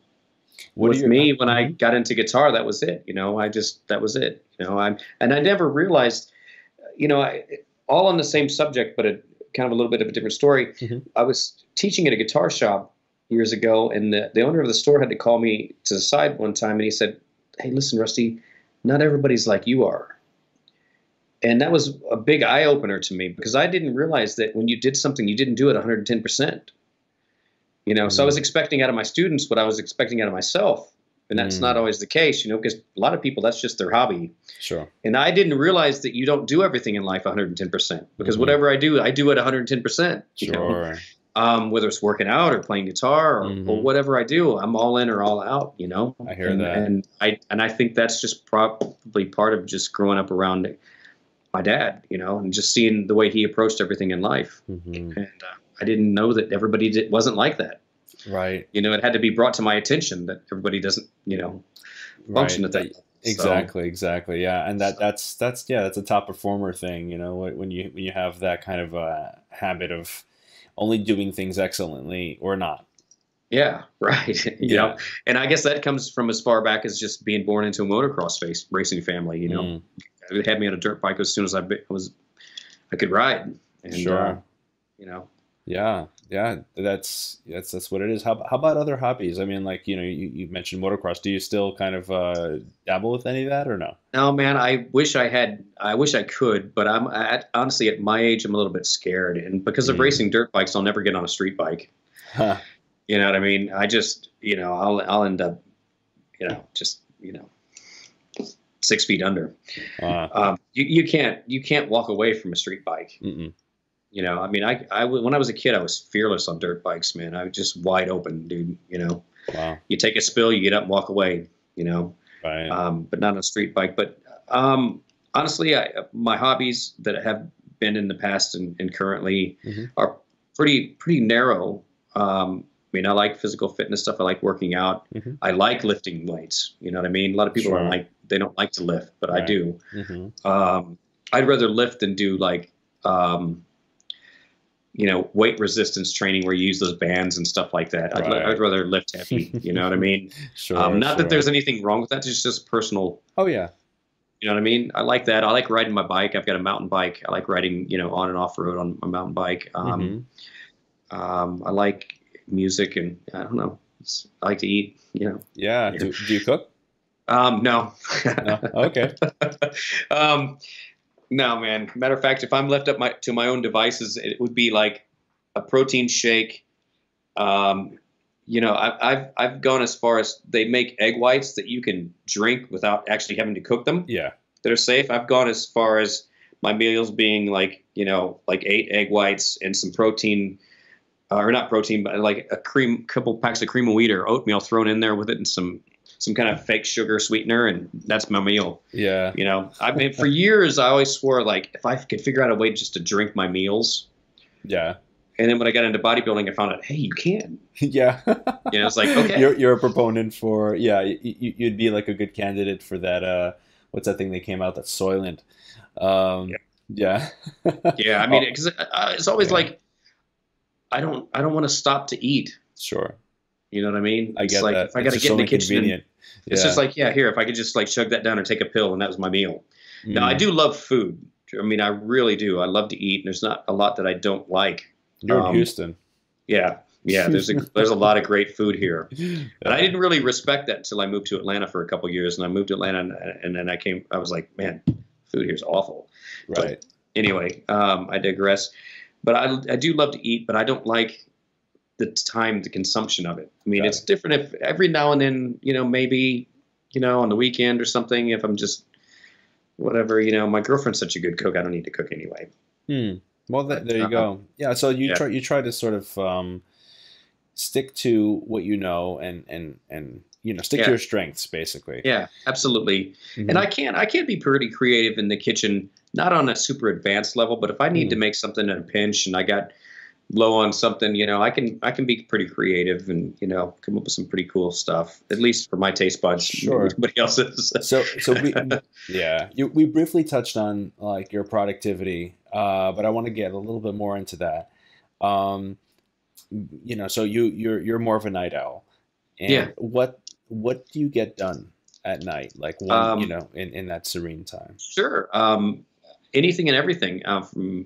What are with your? me, when I Mhm. got into guitar, that was it. You know, that was it. You know, and I never realized, you know, all on the same subject, but kind of a little bit of a different story. Mhm. I was teaching at a guitar shop years ago, and the owner of the store had to call me to the side one time, and he said, "Hey, listen, Rusty, not everybody's like you are." And that was a big eye opener to me because I didn't realize that when you did something, you didn't do it 110%. You know, so I was Mm. expecting out of my students what I was expecting out of myself. And that's not Mm. always the case, you know, because a lot of people, that's just their hobby. Sure. And I didn't realize that you don't do everything in life 110% because Hmm. whatever I do it 110%, you know, Sure. whether it's working out or playing guitar or Hmm. whatever I do, I'm all in or all out, you know, I hear that. and I think that's just probably part of just growing up around my dad, you know, and just seeing the way he approached everything in life. Hmm. And I didn't know that everybody wasn't like that. Right. You know, it had to be brought to my attention that everybody doesn't, you know, function Right. at that That level. So, exactly. Exactly. Yeah. And so that's yeah, that's a top performer thing. You know, when you have that kind of habit of only doing things excellently or not. yeah, right. You know, Yeah. and I guess that comes from as far back as just being born into a motocross racing family. You know, Mm. it had me on a dirt bike as soon as I could ride, and Sure. you know, Yeah, yeah, that's what it is. How about other hobbies? I mean, like, you know, you mentioned motocross. Do you still kind of dabble with any of that or no? no, man, I wish I could, but honestly at my age, I'm a little bit scared, and because of Mm. racing dirt bikes, I'll never get on a street bike. Huh. You know what I mean? I just, you know, I'll end up, you know, just, you know, 6 feet under. Uh, You can't walk away from a street bike. mm-mm. You know, I mean, when I was a kid, I was fearless on dirt bikes, man. I was just wide open, dude. You know, Wow. You take a spill, you get up and walk away, you know, Right. but not on a street bike. But honestly, my hobbies that have been in the past and currently Hmm. are pretty narrow. I mean, I like physical fitness stuff. I like working out. Hmm. I like lifting weights. You know what I mean? A lot of people are Sure. like, they don't like to lift, but I Right. do. Hmm. Um, I'd rather lift than do like, um, weight resistance training where you use those bands and stuff like that. I'd Right. rather lift heavy. You know what I mean? Sure. Not that Sure. there's anything wrong with that. It's just personal. Oh yeah. You know what I mean? I like that. I like riding my bike. I've got a mountain bike. I like riding, on and off road on a mountain bike. Hmm. I like music, and I don't know. I like to eat. Yeah. Yeah. Do you cook? No. No. Okay. um, no, man. Matter of fact, if I'm left up to my own devices, it would be like a protein shake. Um, I've gone as far as they make egg whites that you can drink without actually having to cook them. Yeah. That are safe. I've gone as far as my meals being like, like 8 egg whites and some protein, or not protein, but like couple packs of cream of wheat or oatmeal thrown in there with it, and some kind of fake sugar sweetener, and that's my meal. Yeah. I mean, for years I always swore like if I could figure out a way just to drink my meals, Yeah. and then when I got into bodybuilding, I found out, hey, you can. Yeah. It's like, okay, You're a proponent for, yeah, you'd be like a good candidate for that what's that thing they came out, that's Soylent. Um yeah. yeah. I mean, Oh, because it's always yeah, like I don't want to stop to eat. sure. You know what I mean? I It's get like that. if I got It's to just get in so the kitchen and inconvenient. it's just Yeah. like, yeah, here, if I could just like chug that down or take a pill and that was my meal. Now, I Mm. do love food. I mean, I really do. I love to eat, and there's not a lot that I don't like. You're in Um, Houston. yeah, yeah. There's a lot of great food here, and I Yeah. didn't really respect that until I moved to Atlanta for a couple years. And I moved to Atlanta, and then I was like, man, food here's awful. But Right. anyway, I digress. But I do love to eat, but I don't like the time, the consumption of it. I mean, Got it's it. different if every now and then, maybe, on the weekend or something, if I'm just whatever, my girlfriend's such a good cook. I don't need to cook anyway. Hmm. Well, But there you go. Yeah, so yeah, you try to sort of stick to what you know, and stick to yeah, your strengths basically. yeah, absolutely. And Hmm. I can be pretty creative in the kitchen, not on a super advanced level, but if I need to Hmm. make something in a pinch and I got low on something, I can be pretty creative and come up with some pretty cool stuff. At least for my taste buds, maybe Sure. somebody else's. So yeah, we briefly touched on like your productivity, but I want to get a little bit more into that. Um, so you're more of a night owl, Yeah. and what do you get done at night? Like when, Um, in that serene time. Sure. Anything and everything, from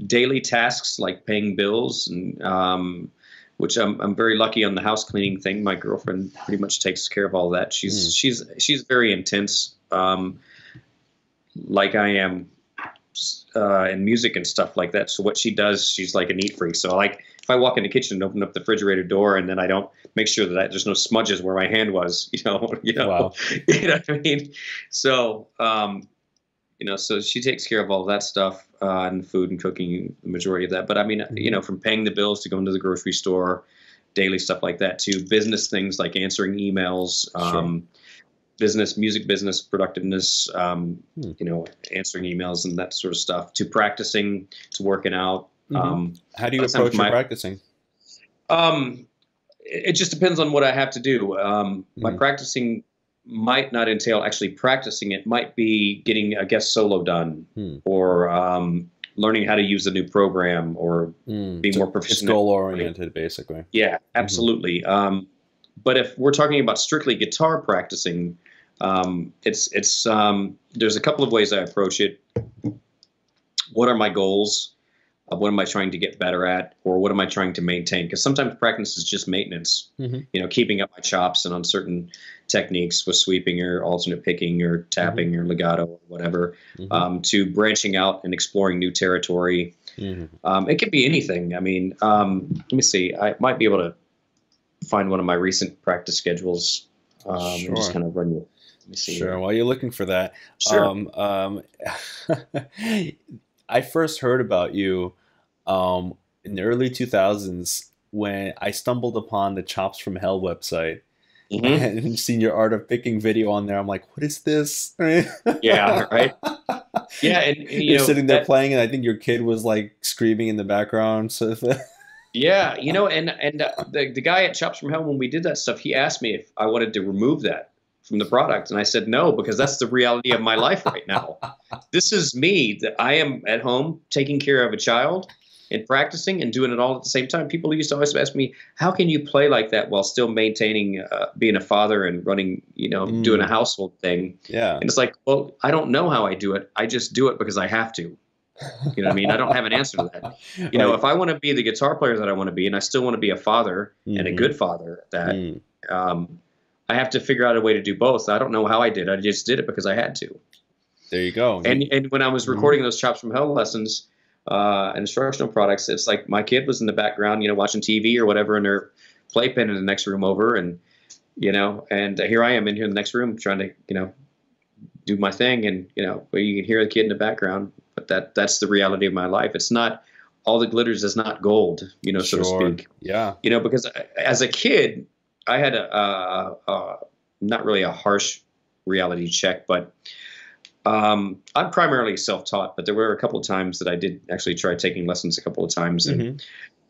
daily tasks like paying bills, and which I'm very lucky on the house cleaning thing. My girlfriend pretty much takes care of all that. Hmm. She's very intense, like I am, in music and stuff like that. So what she does, she's like a neat freak. So like if I walk in the kitchen and open up the refrigerator door and then I don't make sure that there's no smudges where my hand was, Wow. you know what I mean? So, so she takes care of all that stuff, and food and cooking, the majority of that. But I mean, Hmm. from paying the bills to going to the grocery store, daily stuff like that, to business things like answering emails, Sure. music business, productiveness, Hmm. answering emails and that sort of stuff, to practicing, to working out. Hmm. How do A you lot of times approach your practicing? um, it just depends on what I have to do. My Hmm. practicing might not entail actually practicing. It might be getting a guest solo done, Hmm. or learning how to use a new program, or Hmm. be So more it's proficient at goal recording. oriented, basically. Yeah, Hmm. absolutely. But if we're talking about strictly guitar practicing, it's there's a couple of ways I approach it. What are my goals? What am I trying to get better at, or what am I trying to maintain? Because sometimes practice is just maintenance. Hmm. Keeping up my chops and on certain techniques with sweeping or alternate picking or Hmm. tapping or legato or whatever, Hmm. to branching out and exploring new territory. Hmm. It could be anything. I mean, let me see. I might be able to find one of my recent practice schedules, and just Sure. kind of run you. Let me see Sure. here. While you're looking for that, Sure. um, um, I first heard about you in the early 2000s. when I stumbled upon the Chops from Hell website Hmm. and seen your art of picking video on there. I'm like, what is this? Yeah, right. Yeah, and You're sitting there playing, and I think your kid was like screaming in the background. So, yeah, the guy at Chops from Hell, when we did that stuff, he asked me if I wanted to remove that from the product, and I said no, because that's the reality of my life right now. This is me, that I am at home taking care of a child and practicing and doing it all at the same time. People used to always ask me, how can you play like that while still maintaining being a father and running, doing a mm, household thing? yeah, And it's like, well, I don't know how I do it. I just do it because I have to. You know what I mean? I don't have an answer to that. right. If I want to be the guitar player that I want to be, and I still want to be a father and a Hmm. good father at that, Mm. I have to figure out a way to do both. I don't know how I did. I just did it because I had to. There you go. And when I was Mhm. recording those Chops from Hell lessons, instructional products, it's like my kid was in the background, watching TV or whatever in their playpen in the next room over, and here I am in here in the next room trying to do my thing, and where you can hear the kid in the background, but that's the reality of my life. It's not all the glitters is not gold, so to Sure. speak. Yeah. Because as a kid, I had not really a harsh reality check, but I'm primarily self-taught, but there were a couple of times that I did actually try taking lessons a couple of times. And Hmm.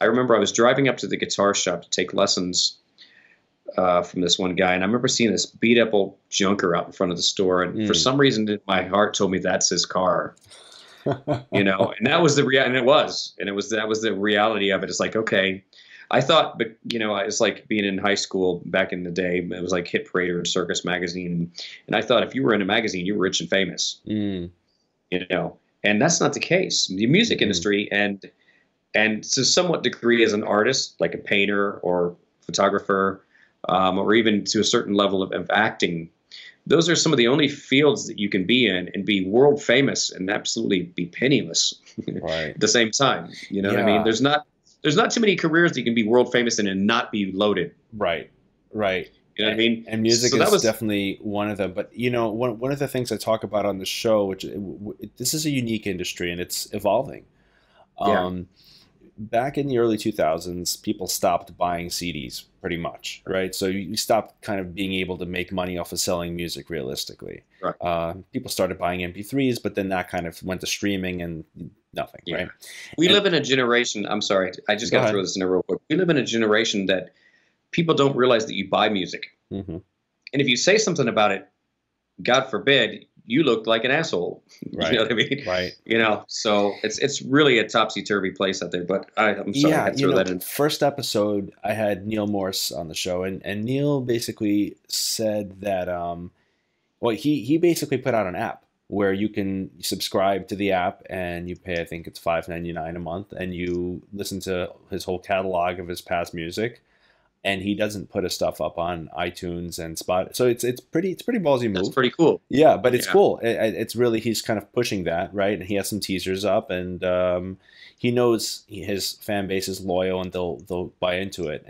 I remember I was driving up to the guitar shop to take lessons from this one guy, and I remember seeing this beat up old junker out in front of the store, and for Mm. some reason my heart told me that's his car. And that was the and it was, and that was the reality of it. It's like, okay, I thought, but it's like being in high school back in the day. It was like Hit Parade or Circus magazine, and I thought if you were in a magazine, you were rich and famous. Mm. you know, and that's not the case. The music Mm. industry and to somewhat degree as an artist, like a painter or photographer, or even to a certain level of acting, those are some of the only fields that you can be in and be world famous and absolutely be penniless Right. at the same time. You know what I mean? Yeah. There's not too many careers that you can be world famous in and not be loaded. Right. Right. You know what I mean? And music So that is was definitely one of them. But one of the things I talk about on the show, which this is a unique industry and it's evolving. yeah. Um, Back in the early 2000s, people stopped buying CDs pretty much, right? So you stopped kind of being able to make money off of selling music realistically. Right. People started buying MP3s, but then that kind of went to streaming and nothing, Yeah. right? We And live in a generation. I'm sorry, I just go got to throw ahead. this in there real quick. We live in a generation that people don't realize that you buy music. Hmm. And if you say something about it, God forbid, you look like an asshole. You Right, know what I mean? right. So it's really a topsy turvy place out there. But I'm sorry, I Yeah, had to throw that in. first episode, I had Neil Morse on the show, and Neil basically said that, well, he basically put out an app where you can subscribe to the app and you pay, I think it's $5.99 a month, and you listen to his whole catalog of his past music. And he doesn't put his stuff up on iTunes and Spot, so it's pretty ballsy That's move. pretty cool. Yeah, but it's Yeah, cool. It's really he's kind of pushing that, right? And he has some teasers up, and he knows his fan base is loyal, and they'll buy into it.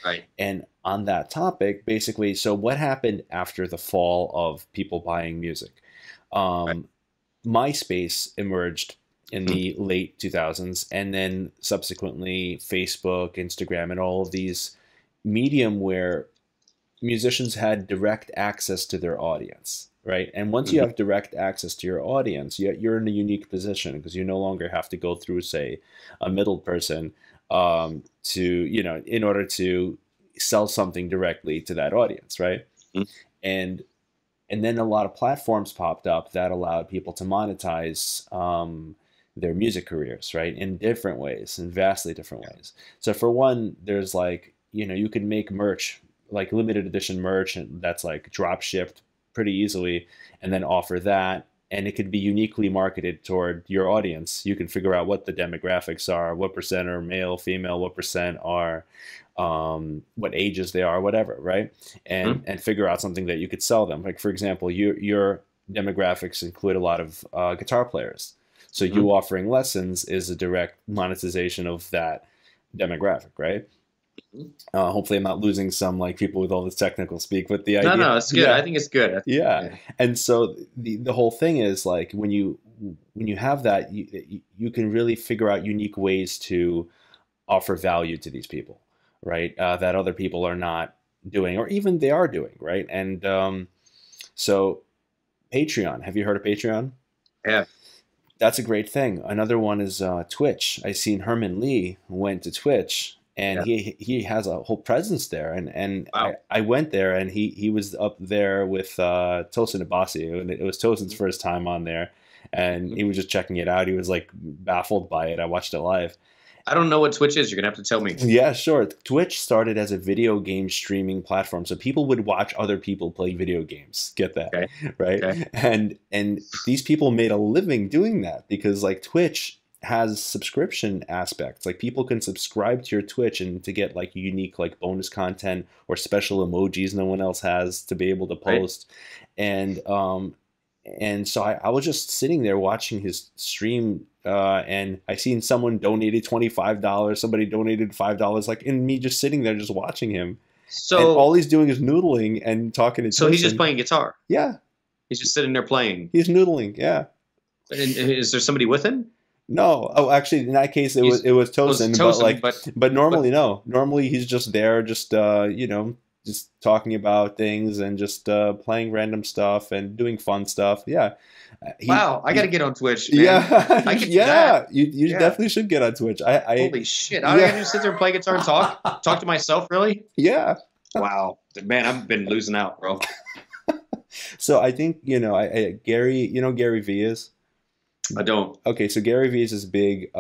right. And on that topic, basically, so what happened after the fall of people buying music? Right. Um, MySpace emerged in Hmm. the late 2000s, and then subsequently Facebook, Instagram, and all of these medium where musicians had direct access to their audience, right? And once you Hmm. have direct access to your audience, you're in a unique position because you no longer have to go through, say, a middle person in order to sell something directly to that audience, right? And and then a lot of platforms popped up that allowed people to monetize their music careers, right, in different ways, in vastly different ways. So for one, there's like you can make merch, like limited edition merch, and that's like drop shipped pretty easily, and then offer that, and it could be uniquely marketed toward your audience. You can figure out what the demographics are, what percent are male, female, what percent are what ages they are, whatever, right? Hmm. And figure out something that you could sell them. Like for example, your demographics include a lot of guitar players, so Hmm. you offering lessons is a direct monetization of that demographic, right? Hopefully, I'm not losing some like people with all this technical speak, but the No, idea, no, it's good. I yeah, think it's good. yeah. Yeah. And so the whole thing is like when you have that, you can really figure out unique ways to offer value to these people, right? That other people are not doing, or even they are doing, right? And so Patreon. Have you heard of Patreon? Yeah. That's a great thing. Another one is Twitch. I seen Herman Lee went to Twitch, and Yeah. he has a whole presence there. And Wow. I went there, and he was up there with Tosin Abasi, and it was Tosin's first time on there, and he was just checking it out. He was like baffled by it. I watched it live. I don't know what Twitch is. You're gonna have to tell me. Yeah, sure. Twitch started as a video game streaming platform, so people would watch other people play video games. Get that, Okay. right? Okay. And these people made a living doing that because like Twitch has subscription aspects. Like people can subscribe to your Twitch and to get like unique like bonus content or special emojis no one else has to be able to Right. post. And so I was just sitting there watching his stream, and I seen someone donated $25, somebody donated $5, like, and me just sitting there just watching him, and So all he's doing is noodling and talking to so he's just Tosin. playing guitar. Yeah, He's just sitting there playing. he's noodling. Yeah. And is there somebody with him? No. Oh, actually, in that case, He's- it was It was Tosin, but Tosin, like, but but normally no. Normally he's just there, just just talking about things and just playing random stuff and doing fun stuff. Yeah. wow, I got to he get on Twitch, man. Yeah, I can do yeah. that. You Yeah. definitely should get on Twitch. I Holy shit! I yeah. gotta just sit there and play guitar and talk to myself. Really? Yeah. Wow, man, I've been losing out, bro. So I think Gary. Gary Vee is. I don't. Okay, so Gary Vee is this big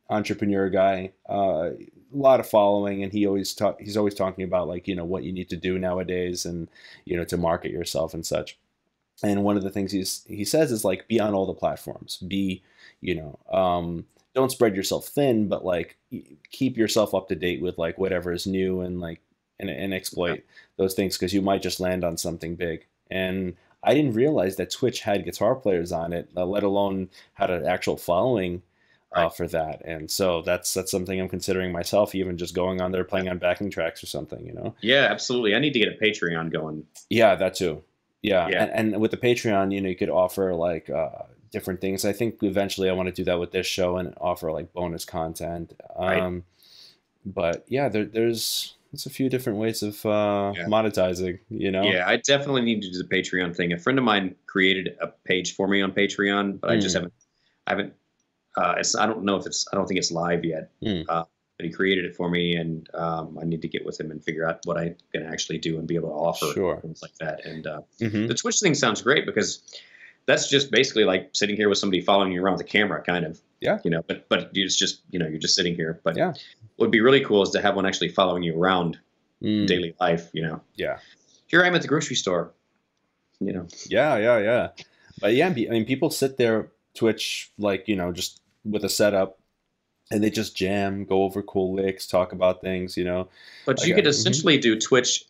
entrepreneur guy. A lot of following, and he's always talking about like what you need to do nowadays, and to market yourself and such. And one of the things he says is like be on all the platforms. Be you know don't spread yourself thin, but like keep yourself up to date with like whatever is new, and like and exploit those things because you might just land on something big. And I didn't realize that Twitch had guitar players on it, let alone had an actual following Right. for that. And so that's something I'm considering myself, even just going on there playing on backing tracks or something. Yeah, absolutely. I need to get a Patreon going. Yeah, that too. Yeah, Yeah. and with the Patreon, you could offer like different things. I think eventually I want to do that with this show and offer like bonus content. Right. But yeah, there's a few different ways of Yeah. monetizing. Yeah, I definitely need to do the Patreon thing. A friend of mine created a page for me on Patreon, but I just Mm, haven't. I don't know if I don't think it's live yet. mm, But he created it for me, and I need to get with him and figure out what I can actually do and be able to offer sure. things like that. And Hmm. the Twitch thing sounds great because that's just basically like sitting here with somebody following you around with a camera, kind of. Yeah. But it's just you're just sitting here. But Yeah. what would be really cool is to have one actually following you around Mm, daily life. yeah. Here I am at the grocery store. Yeah. Yeah. Yeah. But yeah, I mean, people sit there Twitch like just with a setup, and they just jam, go over cool licks, talk about things. But Like you could mhm. essentially do Twitch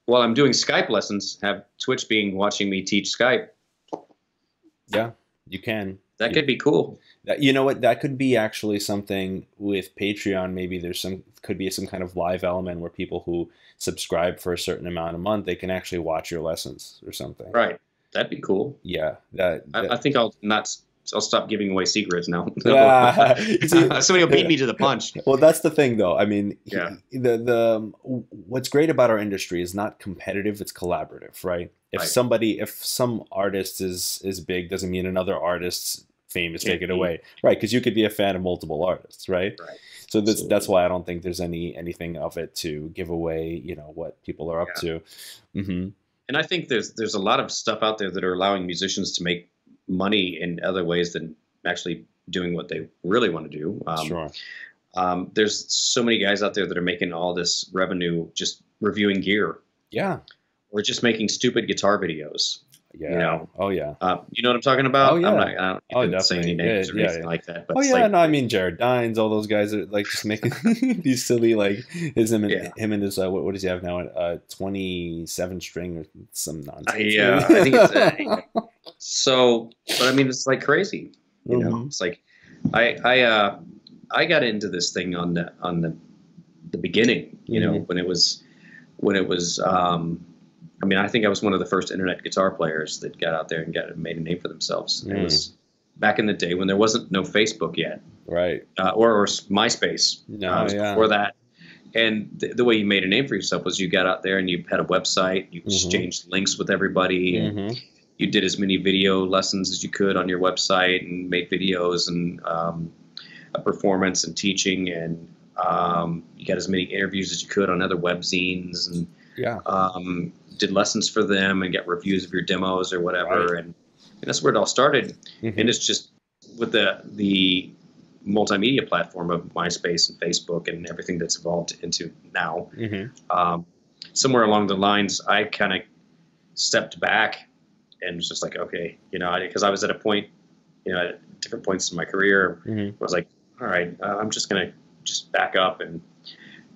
while I'm doing Skype lessons. Have Twitch being watching me teach Skype. Yeah, you can. That You, could be cool. you know what? That could be actually something with Patreon. Maybe could be some kind of live element where people who subscribe for a certain amount a month, they can actually watch your lessons or something. Right. That'd be cool. Yeah, I think I'll stop giving away secrets now. Yeah. See, Somebody will beat me to the punch. well, that's the thing, though. I mean, Yeah. the what's great about our industry is not competitive; it's collaborative, right? Right. If some artist is big, doesn't mean another artist's fame is Can't taken be. away, right? Because you could be a fan of multiple artists, right? Right. So that's Absolutely. why I don't think there's anything of it to give away, what people are up Yeah. to. Hmm. And I think there's a lot of stuff out there that are allowing musicians to make money in other ways than actually doing what they really want to do. Sure. There's so many guys out there that are making all this revenue just reviewing gear Yeah. or just making stupid guitar videos. Yeah. Oh yeah. You know what I'm talking about? Oh yeah. I don't Oh even say any definitely. names or Yeah. anything Yeah. like that. But Oh it's yeah, like, no, I mean Jared Dines, all those guys are like just making these silly like yeah. him and his what does he have now? 27 string or some nonsense. I think it's so. But I mean, it's like crazy. Mhm. It's like I got into this thing on the beginning. Mhm. When it was. I mean, I think I was one of the first internet guitar players that got out there and made a name for themselves. It Mm. was back in the day when there wasn't no Facebook yet, Right. or MySpace. It No, was yeah. before that. And the way you made a name for yourself was you got out there and you had a website, you Mm-hmm. exchanged links with everybody, and Mm-hmm. you did as many video lessons as you could on your website and made videos and a performance and teaching, and you got as many interviews as you could on other webzines, and Yeah. did lessons for them and get reviews of your demos or Right. whatever, and that's where it all started. And Mm-hmm. it's just with the multimedia platform of MySpace and Facebook and everything that's evolved into now. Mm-hmm. Um, somewhere along the lines, I kind of stepped back and was just like, okay, because I was at a point, at different points in my career, Mm-hmm. I was like, all right, I'm just gonna just back up, and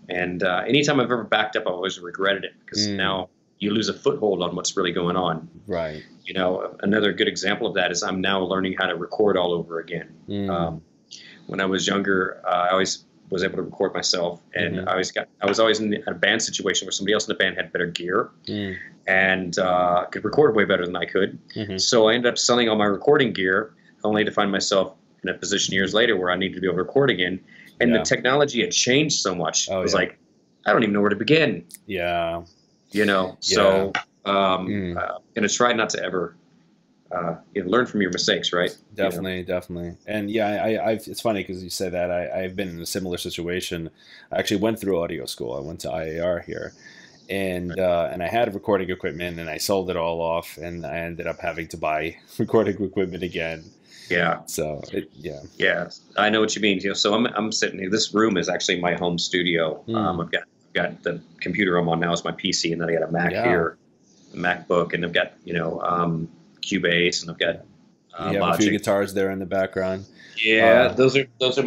anytime I've ever backed up, I've always regretted it because now you lose a foothold on what's really going on. Right. Another good example of that is I'm now learning how to record all over again. When I was younger, I always was able to record myself, and Mm-hmm. I was always in a band situation where somebody else in the band had better gear Mm. and could record way better than I could. Mm-hmm. So I ended up selling all my recording gear, only to find myself in a position years later where I needed to be able to record again. And Yeah. the technology had changed so much. Oh, It was yeah. like, I don't even know where to begin, Yeah. So Mm. and it's try not to ever learn from your mistakes, right? Definitely, definitely. And yeah, I've, it's funny because you say that I've been in a similar situation. I actually went through audio school. I went to IAR here, and I had recording equipment, and I sold it all off, and I ended up having to buy recording equipment again. Yeah. So yeah. Yeah, I know what you mean. So I'm sitting here. This room is actually my home studio. I've got the computer I'm on now is my PC, and then I got a Mac Yeah. here, a MacBook, and I've got Cubase, and I've got You have a few Logic. guitars there in the background. Yeah, those are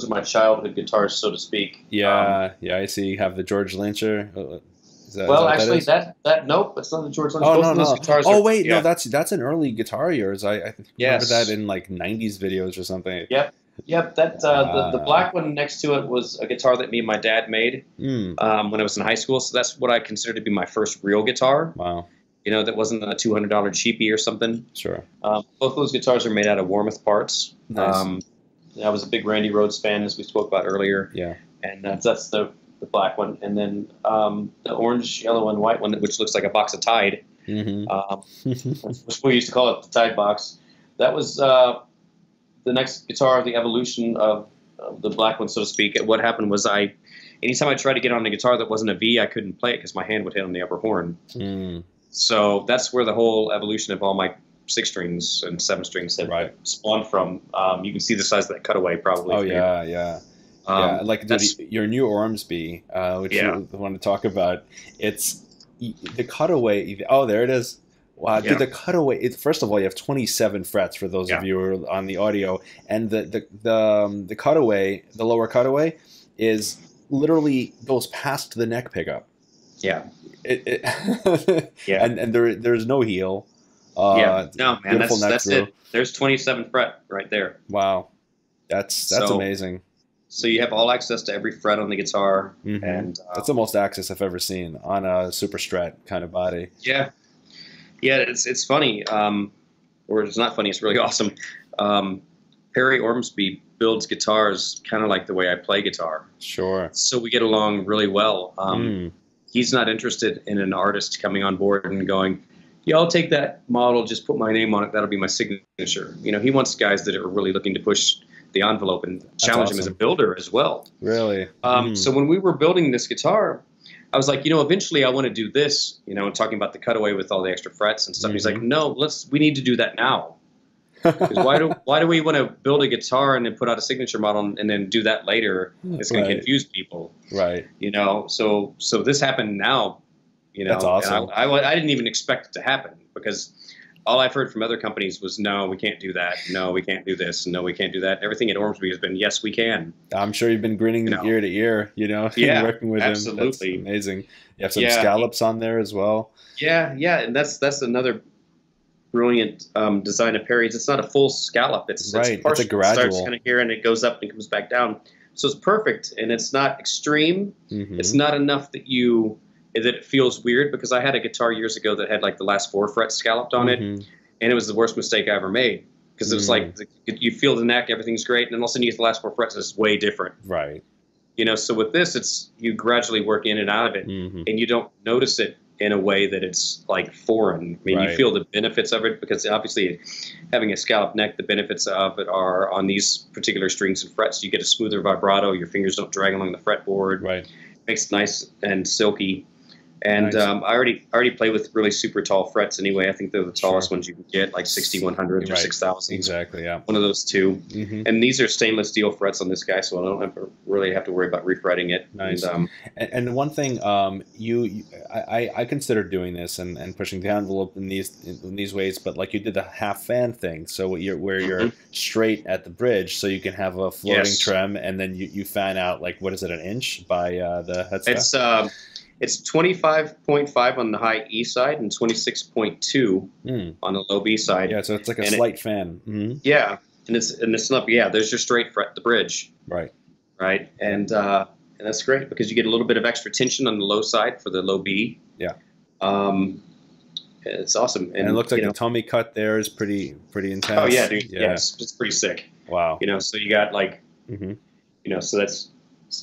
my childhood guitars, so to speak. Yeah, I see. You have the George Lyncher. Is that Well, what actually, is? that nope, it's not the George Lynch. Oh, Both no, of those no. guitars. Oh, are, wait, yeah. no, that's an early guitar of yours. I remember Yes. that in like '90s videos or something. Yep. That the black one next to it was a guitar that me and my dad made Mm, when I was in high school. So that's what I consider to be my first real guitar. wow. That wasn't a $200 cheapie or something. Sure. Both those guitars are made out of Warmoth parts. Nice. I was a big Randy Rhoads fan, as we spoke about earlier, Yeah. and that's the black one. And then the orange, yellow, and white one, which looks like a box of Tide, Mm-hmm. which we used to call it the Tide box. That was the next guitar, the evolution of the black one, so to speak. What happened was anytime I tried to get on a guitar that wasn't a V, I couldn't play it because my hand would hit on the upper horn. Mm, So that's where the whole evolution of all my 6 strings and 7 strings have Right. spawned from. You can see the size of that cutaway probably. oh for you. yeah, yeah. Yeah, like your new Ormsby, which you want to talk about. It's the cutaway. Oh, there it is. Wow, Yeah. dude, the cutaway. First of all, you have 27 frets for those of Yeah. you who are on the audio, and the cutaway, the lower cutaway, is literally goes past the neck pickup. Yeah. Yeah, and there's no heel. No, man, beautiful neck that's through. it. There's 27 fret right there. Wow, that's So- amazing. So you have all access to every fret on the guitar, Mhm. and That's the most access I've ever seen on a super strat kind of body. yeah, it's funny, or it's not funny. It's really awesome. Perry Ormsby builds guitars kind of like the way I play guitar, Sure. so we get along really well. He's not interested in an artist coming on board and going, "Yeah, I'll take that model, just put my name on it. That'll be my signature." He wants guys that are really looking to push the envelope and challenge him as a awesome. builder as well. Really? So when we were building this guitar, I was like, eventually I want to do this, talking about the cutaway with all the extra frets and stuff. He's like, no, we need to do that now. 'Cause why do we want to build a guitar and then put out a signature model and then do that later? It's going to confuse people, Right. So this happened now, That's awesome. And I didn't even expect it to happen because all I've heard from other companies was, no, we can't do that. No, we can't do this. No, we can't do that. Everything at Ormsby has been, yes, we can. I'm sure you've been grinning ear to ear, Yeah, working with absolutely. him. That's amazing. You have some scallops on there as well. Yeah, and that's another brilliant design of Perry's. It's not a full scallop. It's Right, it's a partial. gradual. It starts kind of here and it goes up and comes back down. So it's perfect, and it's not extreme. Mhm. It's not enough that it feels weird, because I had a guitar years ago that had like the last 4 frets scalloped on it, Mhm. and it was the worst mistake I ever made because it's like you feel the neck, everything's great, and then all of a sudden you get the last 4 frets, it's way different. Right. So with this, it's you gradually work in and out of it, and you don't notice it in a way that it's like foreign. I mean, you feel the benefits of it because obviously having a scalloped neck, the benefits of it are on these particular strings and frets. You get a smoother vibrato. Your fingers don't drag along the fretboard. Right. Makes it nice and silky. And I already play with really super tall frets anyway. I think they're the tallest ones you can get, like 6100s or 6000s. Exactly, yeah. One of those two. And these are stainless steel frets on this guy, so I don't really have to worry about refretting it. Nice. And one thing, I considered doing this and pushing the envelope in these ways, but like you did the half fan thing, so where you're straight at the bridge, so you can have a floating trem, and then you fan out like, what is it, an inch by the headstock? It's 25.5 on the high E side and 26.2 on the low B side. Yeah, so it's like a slight fan. Yeah, and it's not. Yeah, there's your straight fret, the bridge. Right. And that's great because you get a little bit of extra tension on the low side for the low B. Yeah. It's awesome. And it looks like the tummy cut there is pretty intense. Oh yeah, dude. Yeah, it's pretty sick. Wow. So you got like, so it's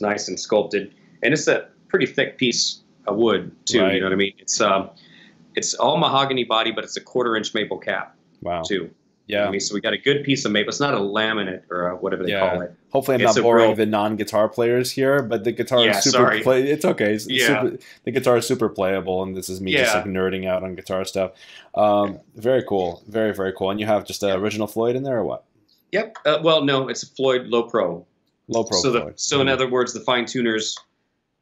nice and sculpted, and it's a pretty thick piece of wood too. You know what I mean? It's all mahogany body, but it's a 1/4-inch maple cap. Wow. Too. Yeah. I mean, so we got a good piece of maple. It's not a laminate or whatever they call it. Hopefully, I'm not boring the non-guitar players here, but the guitar is super. It's okay. The guitar is super playable, and this is me just like nerding out on guitar stuff. Very cool. Very, very cool. And you have just original Floyd in there, or what? Yep. Well, no, it's a Floyd Low Pro. Low Pro. So in other words, the fine tuners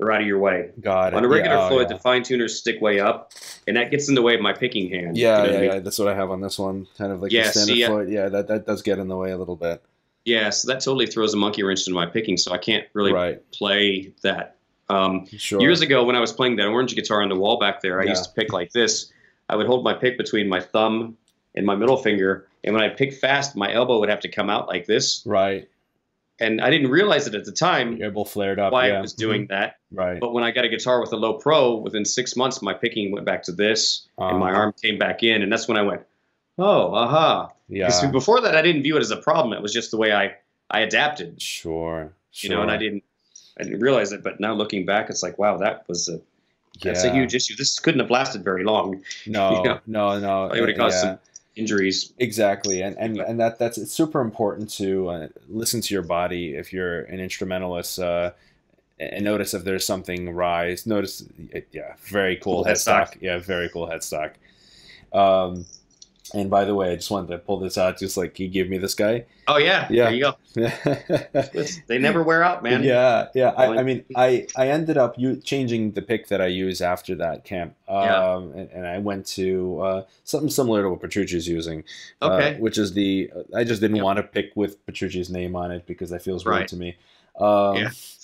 are out of your way. Got it. On a regular Floyd, the fine tuners stick way up, and that gets in the way of my picking hand. Yeah. That's what I have on this one. Kind of like the standard Floyd. Yeah, that does get in the way a little bit. Yeah, so that totally throws a monkey wrench into my picking, so I can't really play that. Years ago, when I was playing that orange guitar on the wall back there, I used to pick like this. I would hold my pick between my thumb and my middle finger, and when I pick fast, my elbow would have to come out like this. Right. And I didn't realize it at the time. Your elbow flared up. Why I was doing that. Right. But when I got a guitar with a Low Pro, within 6 months, my picking went back to this, and my arm came back in, and that's when I went, oh, aha. Yeah. Because before that, I didn't view it as a problem. It was just the way I adapted. Sure. And I didn't realize it. But now looking back, it's like, wow, that's a huge issue. This couldn't have lasted very long. No. It would have caused some injuries. Exactly, and that's it's super important to listen to your body if you're an instrumentalist, and notice if there's something rise. Notice, very cool headstock. Yeah, very cool headstock. And by the way, I just wanted to pull this out, just like he gave me this guy. Oh yeah. There you go. They never wear out, man. Yeah. I mean, I ended up changing the pick that I use after that camp, and I went to something similar to what Petrucci's using. Which is I just didn't want to pick with Petrucci's name on it because that feels weird to me.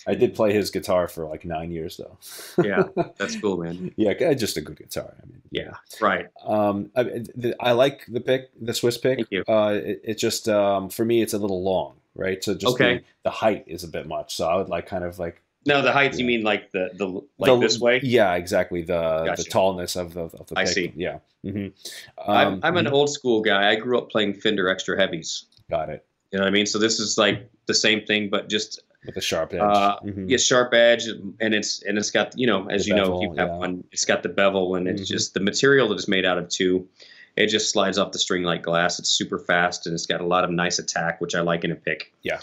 I did play his guitar for like 9 years though. Yeah, that's cool, man. Yeah, just a good guitar. I mean, yeah, right. I like the Swiss pick. Thank you. It just for me, it's a little long, right? So just the height is a bit much. So I would like kind of like. No, the height. You mean like the this way? Yeah, exactly. The tallness of the pick. I see. Yeah. I'm an old school guy. I grew up playing Fender extra heavies. Got it. You know what I mean? So this is like the same thing, but just with a sharp edge. Yeah, sharp edge, and it's got as you know, if you have one, it's got the bevel, and it's just the material that it's made out of too. It just slides off the string like glass. It's super fast, and it's got a lot of nice attack, which I like in a pick. Yeah.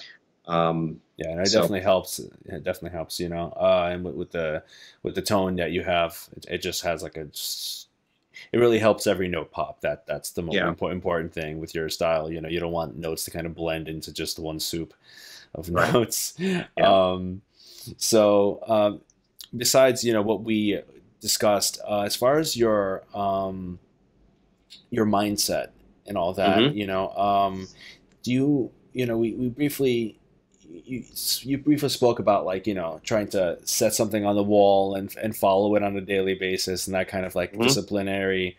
And it definitely helps. It definitely helps, and with the tone that you have, it just has like it really helps every note pop. That's the most important thing with your style. You don't want notes to kind of blend into just one soup of notes. So besides what we discussed, as far as your mindset and all that, do you we briefly. You briefly spoke about trying to set something on the wall and follow it on a daily basis and that kind of disciplinary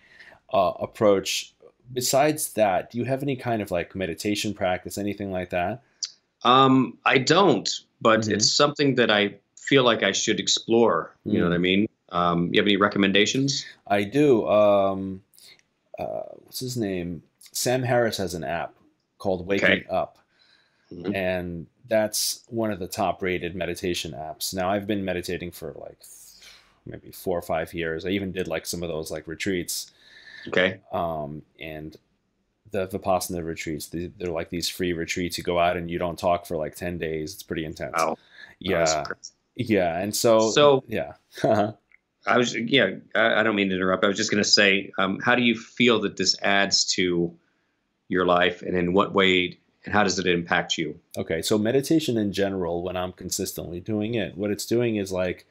approach. Besides that, do you have any kind of meditation practice, anything like that? I don't, but it's something that I feel like I should explore. You know what I mean? You have any recommendations? I do. What's his name? Sam Harris has an app called Waking Okay. Up. Hmm. And that's one of the top rated meditation apps. Now, I've been meditating for like maybe 4 or 5 years. I even did like some of those like retreats. Okay. And the Vipassana retreats, they're like these free retreats. You go out and you don't talk for like 10 days. It's pretty intense. Wow. Oh, that's Yeah. crazy. Yeah. And so, So yeah. yeah, I don't mean to interrupt. I was just going to say, how do you feel that this adds to your life, and in what way, and how does it impact you? Okay. So, meditation in general, when I'm consistently doing it, what it's doing is like,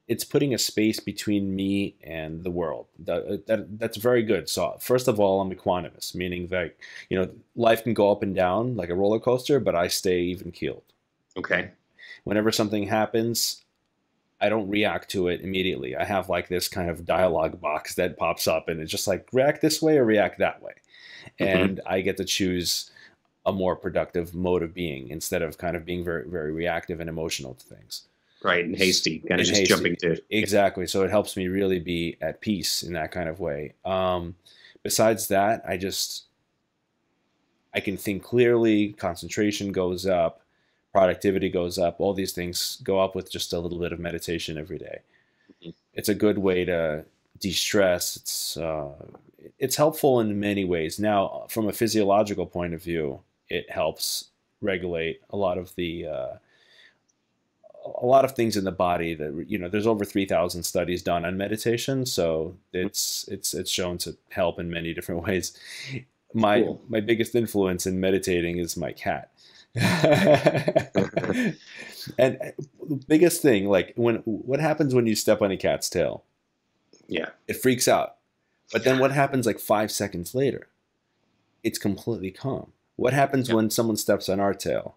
it's putting a space between me and the world. That's very good. So first of all, I'm equanimous, meaning that life can go up and down like a roller coaster, but I stay even keeled. Okay. Whenever something happens, I don't react to it immediately. I have like this kind of dialogue box that pops up, and it's just like react this way or react that way, Hmm. and I get to choose a more productive mode of being instead of kind of being very very reactive and emotional to things. Right. And hasty, kind of And just jumping hasty. to. Yeah. Exactly. So it helps me really be at peace in that kind of way. Besides that, I can think clearly. Concentration goes up, productivity goes up. All these things go up with just a little bit of meditation every day. Mhm. It's a good way to de-stress. It's helpful in many ways. Now, from a physiological point of view, it helps regulate a lot of things in the body that there's over 3,000 studies done on meditation, so it's shown to help in many different ways. my Cool. my biggest influence in meditating is my cat. And the biggest thing, like what happens when you step on a cat's tail? Yeah. It freaks out, but then what happens like 5 seconds later? It's completely calm. What happens Yeah. when someone steps on our tail?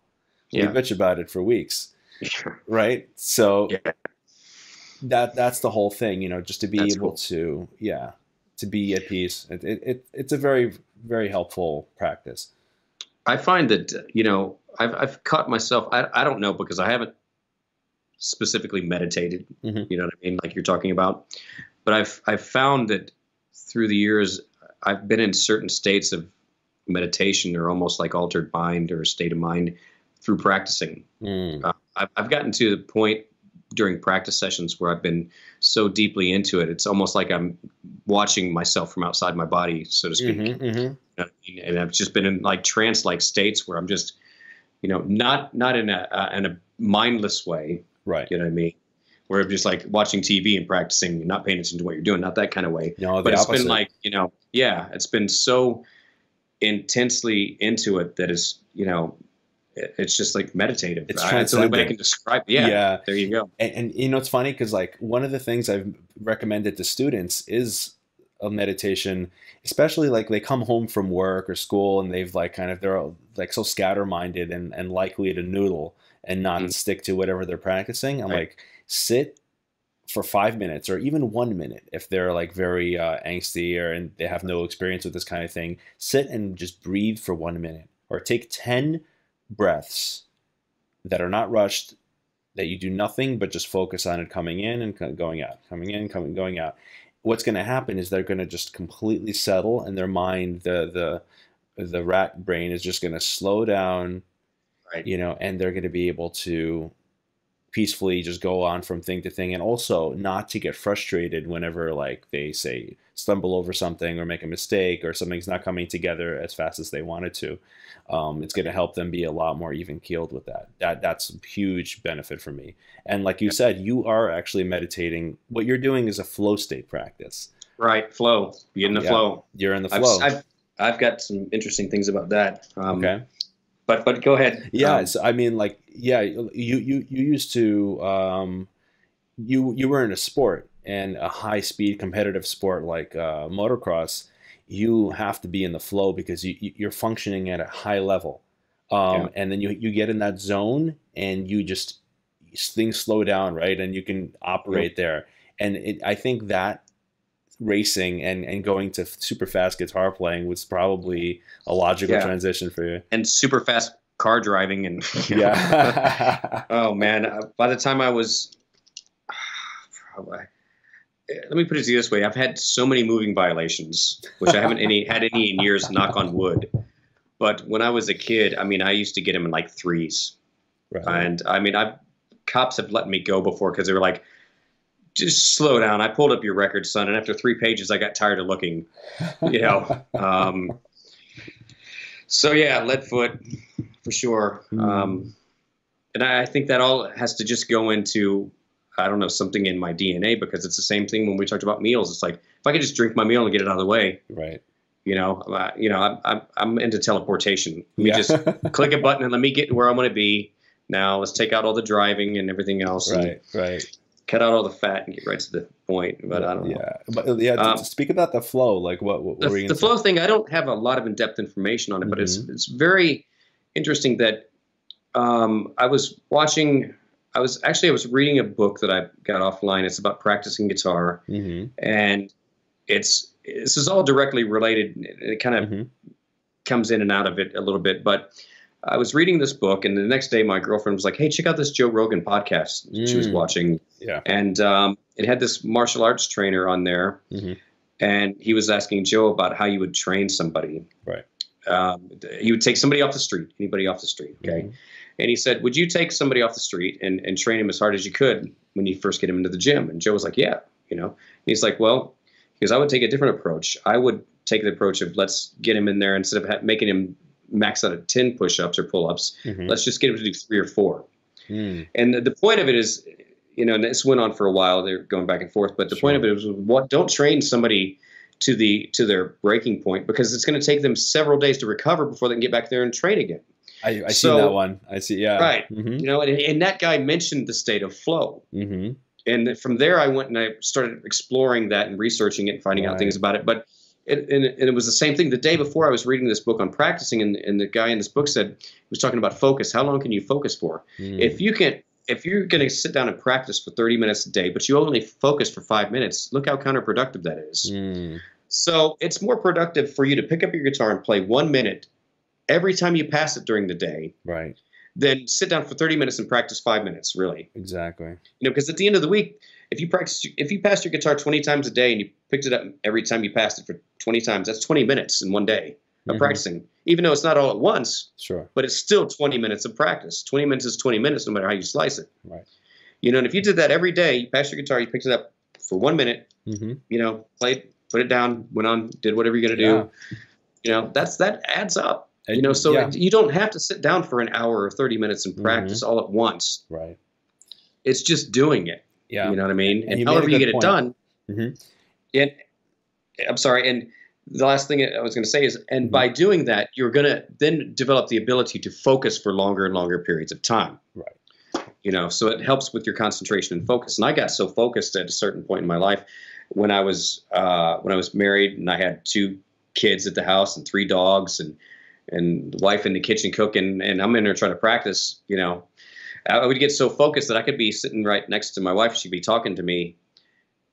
We Yeah. bitch about it for weeks, Sure. right? So Yeah. that's the whole thing, just to be That's able cool. to, yeah, to be at peace. It's a very very helpful practice. I find that I've caught myself. I don't know, because I haven't specifically meditated. Hmm. You know what I mean? Like you're talking about. But I've found that through the years, I've been in certain states of meditation, or almost like altered mind or a state of mind, through practicing. Mm. I've gotten to the point during practice sessions where I've been so deeply into it, it's almost like I'm watching myself from outside my body, so to speak. Hmm. Hmm. You know what I mean? And I've just been in like trance-like states where I'm just, not in a mindless way. Right. You know what I mean? Where I'm just like watching TV and practicing and not paying attention to what you're doing, not that kind of way. No, But the it's been opposite. like, yeah, it's been so intensely into it that it's just like meditative. It's It's the only way I transcendent. can describe it. Yeah, Yeah. there you go. And it's funny because like one of the things I've recommended to students is a meditation, especially like they come home from work or school and they've like kind of they're like so scatter minded and likely to noodle and not Mm, stick to whatever they're practicing. I'm right. like, sit for 5 minutes or even 1 minute if they're like very angsty or and they have no experience with this kind of thing. Sit and just breathe for 1 minute or take 10 breaths that are not rushed, that you do nothing but just focus on it coming in and going out, coming in, going out. What's going to happen is they're going to just completely settle, and their mind, the rat brain, is just going to slow down, Right. and they're going to be able to peacefully just go on from thing to thing, and also not to get frustrated whenever like they say stumble over something or make a mistake or something's not coming together as fast as they wanted to. It's going to help them be a lot more even keeled with that's a huge benefit for me. And like you said, you are actually meditating. What you're doing is a flow state practice. Right. Flow. Be in the Yeah, flow. you're in the I've, flow. I've, I've got some interesting things about that. Okay. But go ahead. Yeah, so I mean, like, yeah, you used to you were in a sport, and a high speed competitive sport like motocross. You have to be in the flow because you're functioning at a high level, Yeah. and then you get in that zone and you just things slow down, right, and you can Yep. operate there. And I think that racing and going to super fast guitar playing was probably a logical Yeah. transition for you. And super fast car driving, and Yeah. oh man, by the time I was, probably, let me put it this way: I've had so many moving violations, which I haven't had any in years. Knock on wood. But when I was a kid, I mean, I used to get them in like threes. Right. And I mean, cops have let me go before because they were like, just slow down. I pulled up your record, son. And after 3 pages, I got tired of looking, you know. So yeah, Leadfoot for sure. And I think that all has to just go into, I don't know, something in my DNA, because it's the same thing when we talked about meals. It's like, if I could just drink my meal and get it out of the way, Right. I'm into teleportation. Let me just click a button and let me get to where I want to be. Now let's take out all the driving and everything else. Right. Right. Cut out all the fat and get right to the point. But I don't know. Yeah. But yeah, speak about the flow. Like what were you gonna the say? flow thing, I don't have a lot of in-depth information on it, but it's very interesting that I was reading a book that I got offline. It's about practicing guitar, and this is all directly related. It kind of comes in and out of it a little bit, but I was reading this book, and the next day my girlfriend was like, "Hey, check out this Joe Rogan podcast." She was watching, and it had this martial arts trainer on there, and he was asking Joe about how you would train somebody. Right. He would take somebody off the street, anybody off the street, okay? And he said, would you take somebody off the street and train him as hard as you could when you first get him into the gym? And Joe was like, yeah, you know. And he's like, well, because I would take a different approach. I would take the approach of, let's get him in there, instead of making him max out at 10 push-ups or pull-ups, let's just get him to do 3 or 4. And the point of it is, you know, and this went on for a while, they're going back and forth, but the point of it was, don't train somebody to their breaking point, because it's going to take them several days to recover before they can get back there and train again. I see that one. I see. Yeah. Right. You know, and that guy mentioned the state of flow. And from there, I went and I started exploring that and researching it and finding out things about it. But it was the same thing. The day before, I was reading this book on practicing, and the guy in this book said, he was talking about focus. How long can you focus for? If you're going to sit down and practice for 30 minutes a day, but you only focus for 5 minutes, look how counterproductive that is. So it's more productive for you to pick up your guitar and play 1 minute every time you pass it during the day. Right. Then sit down for 30 minutes and practice 5 minutes, really. Exactly. You know, because at the end of the week, if you passed your guitar 20 times a day and you picked it up every time you passed it for 20 times, that's 20 minutes in one day of practicing. Even though it's not all at once, but it's still 20 minutes of practice. 20 minutes is 20 minutes, no matter how you slice it. Right. You know, and if you did that every day, you passed your guitar, you picked it up for 1 minute, you know, played, put it down, went on, did whatever you're going to do. You know, that adds up. You know, so you don't have to sit down for an hour or 30 minutes and practice all at once. Right. It's just doing it. Yeah. You know what I mean? And however you get it done. And I'm sorry. And the last thing I was going to say is, and by doing that, you're going to then develop the ability to focus for longer and longer periods of time. Right. You know, so it helps with your concentration and focus. And I got so focused at a certain point in my life when I was married, and I had 2 kids at the house and 3 dogs and the wife in the kitchen cooking, and I'm in there trying to practice. You know, I would get so focused that I could be sitting right next to my wife. She'd be talking to me,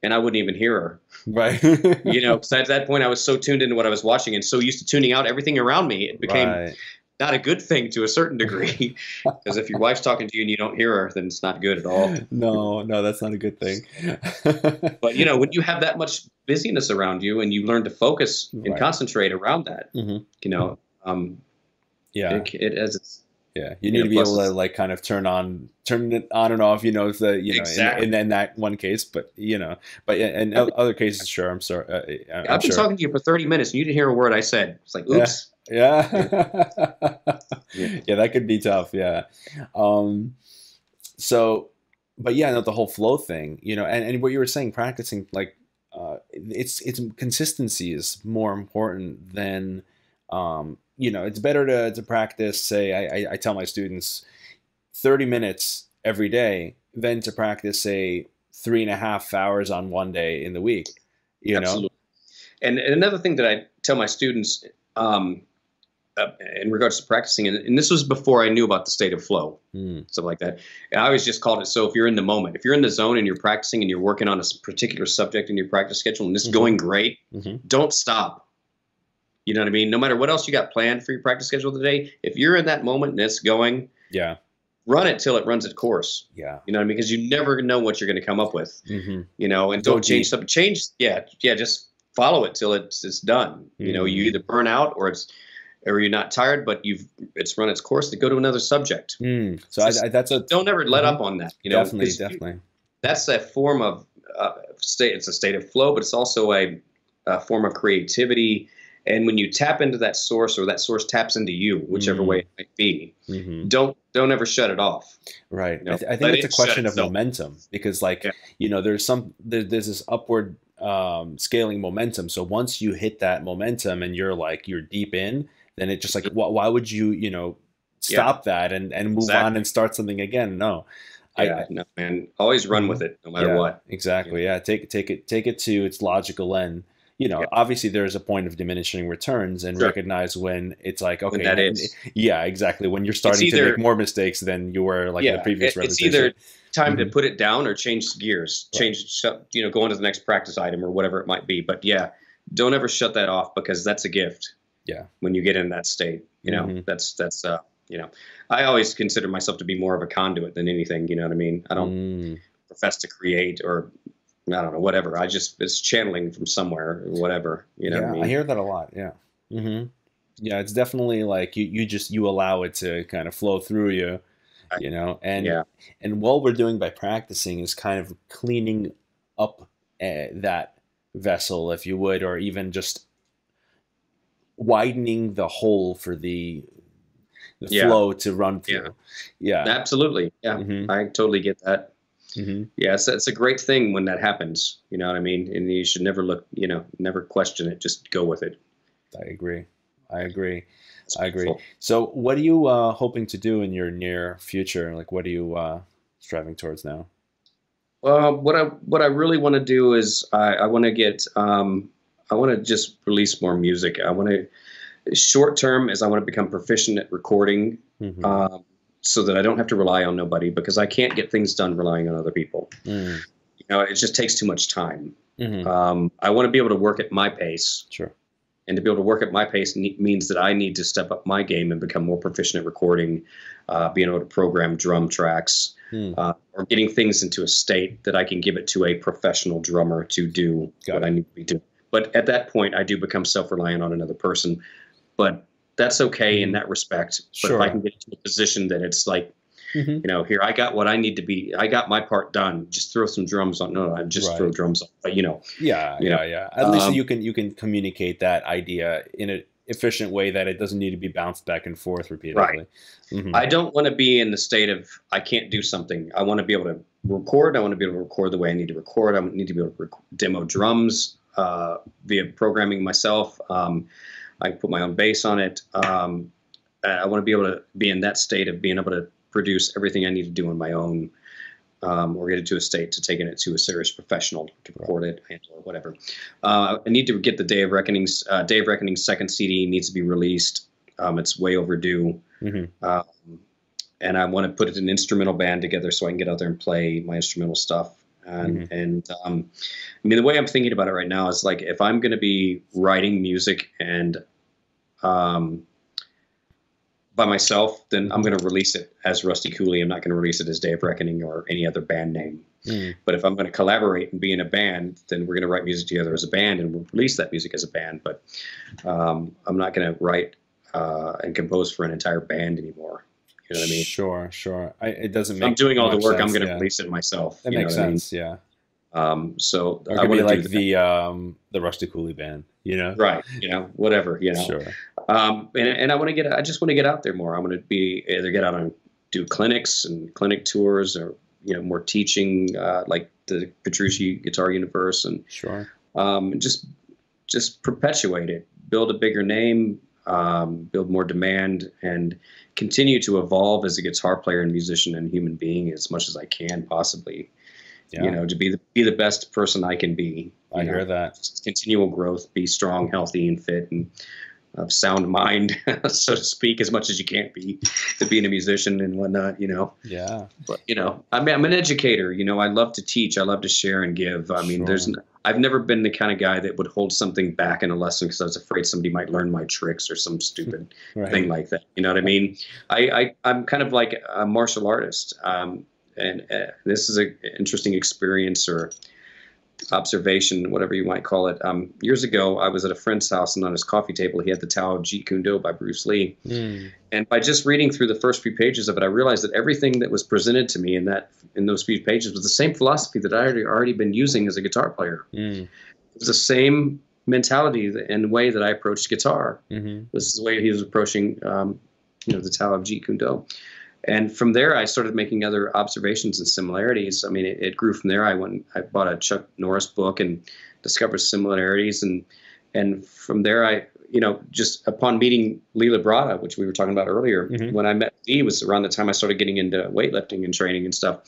and I wouldn't even hear her. Right. You know, because at that point I was so tuned into what I was watching and so used to tuning out everything around me, it became not a good thing to a certain degree. Because if your wife's talking to you and you don't hear her, then it's not good at all. No, that's not a good thing. But you know, when you have that much busyness around you and you learn to focus and concentrate around that, you know, it has its. Yeah, you need to be able to like kind of turn it on and off, you know, in that one case, but you know, but in other cases, sure. I'm sorry. I've been talking to you for 30 minutes and you didn't hear a word I said. It's like, oops. Yeah, that could be tough. Yeah. So, but yeah, the whole flow thing, you know, and what you were saying, practicing, like, it's consistency is more important than, you know, it's better to practice, say, I tell my students 30 minutes every day than to practice, say, 3.5 hours on one day in the week, you know? And another thing that I tell my students in regards to practicing, and this was before I knew about the state of flow, stuff like that. And I always just called it, so if you're in the moment, if you're in the zone and you're practicing and you're working on a particular subject in your practice schedule and it's going great, don't stop. You know what I mean? No matter what else you got planned for your practice schedule today, if you're in that moment and it's going, run it till it runs its course. Yeah. You know what I mean? Because you never know what you're going to come up with. You know, and don't change something. Just follow it till it's done. You know, you either burn out or it's, or you're not tired, but it's run its course, to go to another subject. So that's a Don't ever let mhm, up on that, definitely, because definitely. that's a form of state. It's a state of flow, but it's also a form of creativity. And when you tap into that source, or that source taps into you, whichever way Mm, it might be, hmm. don't ever shut it off. Right. I think Let it's a it shut question of itself. momentum because, like, Yeah, there's this upward scaling momentum. So once you hit that momentum and you're deep in, then it just like, why would you, yeah, stop that and move on exactly. and start something again? No, Yeah, no, man. Always run with Mhm. it, no matter Yeah, what. You know. exactly. Yeah, take it to its logical end. Yeah, Obviously there's a point of diminishing returns and sure. recognize when it's like, When okay, that is, yeah, exactly. When you're it's starting to make either more mistakes than you were like in the yeah, previous it's repetition. either time to Hmm. put it down or change gears, Right. go on to the next practice item or whatever it might be. But yeah, don't ever shut that off, because that's a gift Yeah. when you get in that state. Hmm. You know, I always consider myself to be more of a conduit than anything. You know what I mean? I don't Mm. profess to create, or I don't know, whatever. It's channeling from somewhere, or whatever. You know what I Yeah, I mean? hear that a lot. Yeah. Hmm. Yeah, it's definitely like you allow it to kind of flow through you, I, and yeah, what we're doing by practicing is kind of cleaning up that vessel, if you would, or even just widening the hole for the yeah, flow to run yeah, through. Yeah. absolutely. Yeah, Hmm. I totally get that. Hmm. Yeah, it's a great thing when that happens. You know what I mean? And you should never never question it. Just go with it. I agree. I agree. It's I agree. beautiful. So, what are you hoping to do in your near future? Like, what are you striving towards now? Well, what I really want to do is I want to I want to just release more music. I want to short term is I want to become proficient at recording, Hmm. um, so that I don't have to rely on nobody, because I can't get things done relying on other people. Mm. It just takes too much time. Hmm. I want to be able to work at my pace, Sure. and to be able to work at my pace means that I need to step up my game and become more proficient at recording, being able to program drum tracks, Mm. or getting things into a state that I can give it to a professional drummer to do Got what I it. need to be doing. But at that point, I do become self-reliant on another person. But that's okay in Hmm. that respect. But if I can Sure. get into a position that it's like, Hmm. here, I got what I need to be. I got my part done. Just throw some drums on. No, I just throw Right. drums on. But Yeah. you know, Yeah. Yeah. At least um, you can communicate that idea in an efficient way that it doesn't need to be bounced back and forth right. repeatedly. Hmm. I don't want to be in the state of I can't do something. I want to be able to record. I want to be able to record the way I need to record. I need to be able to demo drums via programming myself. I put my own bass on it. I want to be able to be in that state of being able to produce everything I need to do on my own, or get it to a state to taking it to a serious professional to Right. record it or whatever. I need to get the Day of Reckoning's second CD needs to be released. It's way overdue. Hmm. Um, and I want to put an instrumental band together so I can get out there and play my instrumental stuff. Hmm. And I mean, the way I'm thinking about it right now is like, if I'm going to be writing music and um, by myself, then I'm Hmm. going to release it as Rusty Cooley. I'm not going to release it as Day of Reckoning or any other band name. Mm. But if I'm going to collaborate and be in a band, then we're going to write music together as a band, and we'll release that music as a band. But I'm not going to write and compose for an entire band anymore. You know what I mean? Sure. Sure. It doesn't If I'm make doing all the much work, I'm sense. going to Yeah. release it myself. That You know makes what I mean? sense. Yeah. So Or it I could be want to do like that. the Rusty Cooley band, you know? Right. Whatever, Sure. and I just want to get out there more. I want to be either get out and do clinics and clinic tours, or, more teaching, like the Petrucci Guitar Universe, and Sure. just perpetuate it, build a bigger name, build more demand, and continue to evolve as a guitar player and musician and human being as much as I can possibly. Yeah. To be the best person I can be. I hear that. Just continual growth, be strong, healthy, and fit, and of sound mind, so to speak, as much as you can't be to being a musician and whatnot. Yeah. But I'm an educator. I love to teach. I love to share and give. I mean, Sure. I've never been the kind of guy that would hold something back in a lesson because I was afraid somebody might learn my tricks or some stupid thing Right. like that. You know what I mean? I'm kind of like a martial artist. And this is an interesting experience, or observation, whatever you might call it. Years ago, I was at a friend's house, and on his coffee table, he had the Tao of Jeet Kune Do by Bruce Lee. Mm. And by just reading through the first few pages of it, I realized that everything that was presented to me in those few pages was the same philosophy that I had already been using as a guitar player. Mm. It was the same mentality and way that I approached guitar. Mm-hmm. This is the way he was approaching, the Tao of Jeet Kune Do. And from there, I started making other observations and similarities. I mean, it grew from there. I bought a Chuck Norris book and discovered similarities. And from there, just upon meeting Lee Labrada, which we were talking about earlier, Mm-hmm. when I met Lee was around the time I started getting into weightlifting and training and stuff.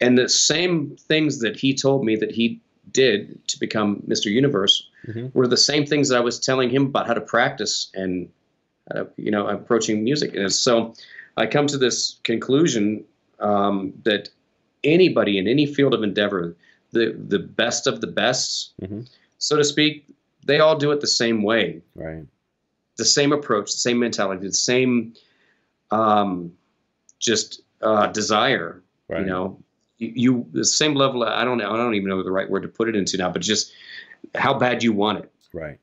And the same things that he told me that he did to become Mr. Universe Mm-hmm. were the same things that I was telling him about how to practice and, approaching music. And so I come to this conclusion that anybody in any field of endeavor, the best of the best, Mm-hmm. so to speak, they all do it the same way. Right. The same approach, the same mentality, the same desire. Right. You the same level. I don't even know the right word to put it into now, but just how bad you want it. Right.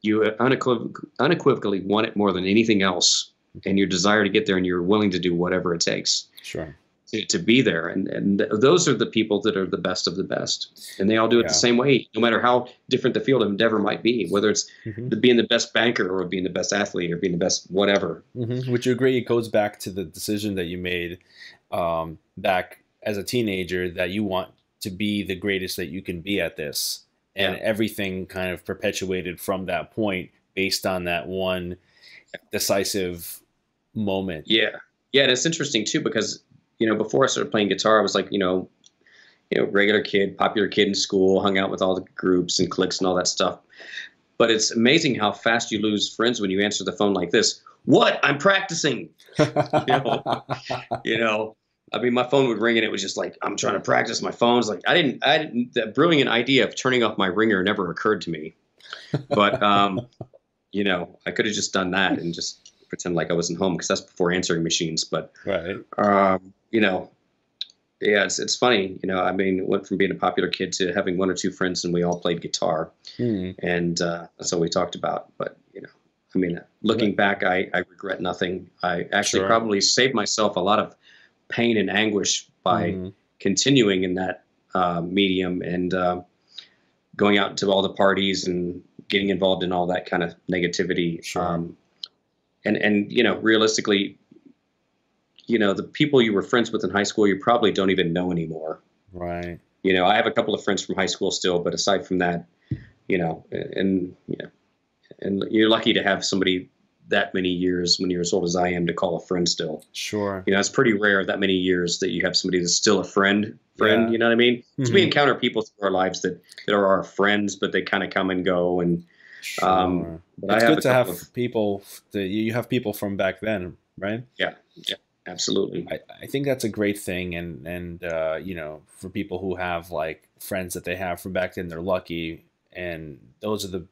You unequivocally want it more than anything else, and your desire to get there, and you're willing to do whatever it takes Sure. to be there. And those are the people that are the best of the best, and they all do it Yeah. the same way, no matter how different the field of endeavor might be, whether it's Mm-hmm. being the best banker or being the best athlete or being the best whatever. Mm-hmm. Would you agree? It goes back to the decision that you made back as a teenager that you want to be the greatest that you can be at this, and Yeah. everything kind of perpetuated from that point based on that one decisive moment. Yeah. Yeah. And it's interesting too, because, before I started playing guitar, I was like, regular kid, popular kid in school, hung out with all the groups and cliques and all that stuff. But it's amazing how fast you lose friends when you answer the phone like this. What? I'm practicing. I mean, my phone would ring and it was just like, I'm trying to practice. My phone's like, that brilliant idea of turning off my ringer never occurred to me. But, I could have just done that and just pretend like I wasn't home, because that's before answering machines. But, Right. yeah, it's funny. I mean, went from being a popular kid to having one or two friends and we all played guitar. Mm. And that's all we talked about. But, I mean, looking back, I regret nothing. I actually Sure. probably saved myself a lot of pain and anguish by Mhm. continuing in that medium and going out to all the parties and getting involved in all that kind of negativity. Sure. And realistically, the people you were friends with in high school, you probably don't even know anymore. Right. I have a couple of friends from high school still, but aside from that, and you're lucky to have somebody that many years when you're as old as I am to call a friend still. Sure. It's pretty rare that many years that you have somebody that's still a friend, Yeah. you know what I mean? So Mhm. we encounter people through our lives that are our friends, but they kind of come and go. And Sure. but It's I have good a to have couple of, people that you have people from back then, right? yeah, absolutely. I think that's a great thing, and for people who have like friends that they have from back then, they're lucky, and those are the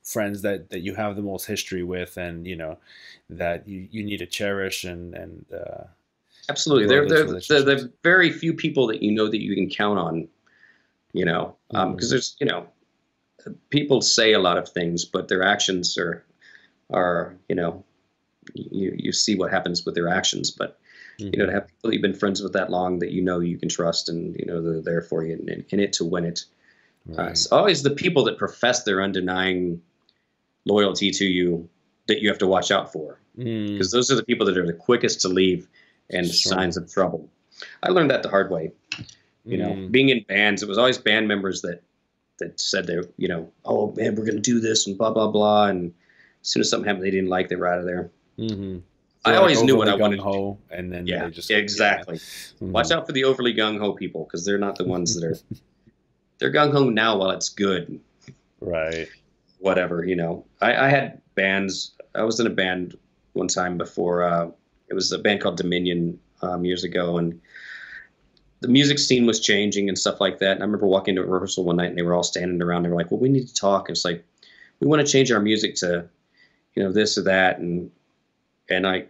friends that you have the most history with, and that you need to cherish and Absolutely. grow those They're relationships. very few people that that you can count on, because there's, people say a lot of things, but their actions are, you see what happens with their actions. But, Mhm. to have people you've been friends with that long that you can trust and, they're there for you and in it to win it. Right. It's always the people that profess their undenying loyalty to you that you have to watch out for, Mm, because those are the people that are the quickest to leave and Sure. signs of trouble. I learned that the hard way. mm, Being in bands, it was always band members that said they, oh man, we're going to do this and blah, blah, blah. And as soon as something happened they didn't like, they were out of there. mhm. I They're, like, always knew what I overly wanted to do. gung-ho, and then Yeah, they just exactly. Mhm. Watch out for the overly gung-ho people, because they're not the ones that are, they're gung-ho now while it's good. Right. Whatever, I had bands. I was in a band one time before, it was a band called Dominion years ago, and the music scene was changing and stuff like that. And I remember walking to a rehearsal one night and they were all standing around. They were like, well, we need to talk. And it's like, we want to change our music to, this or that. And I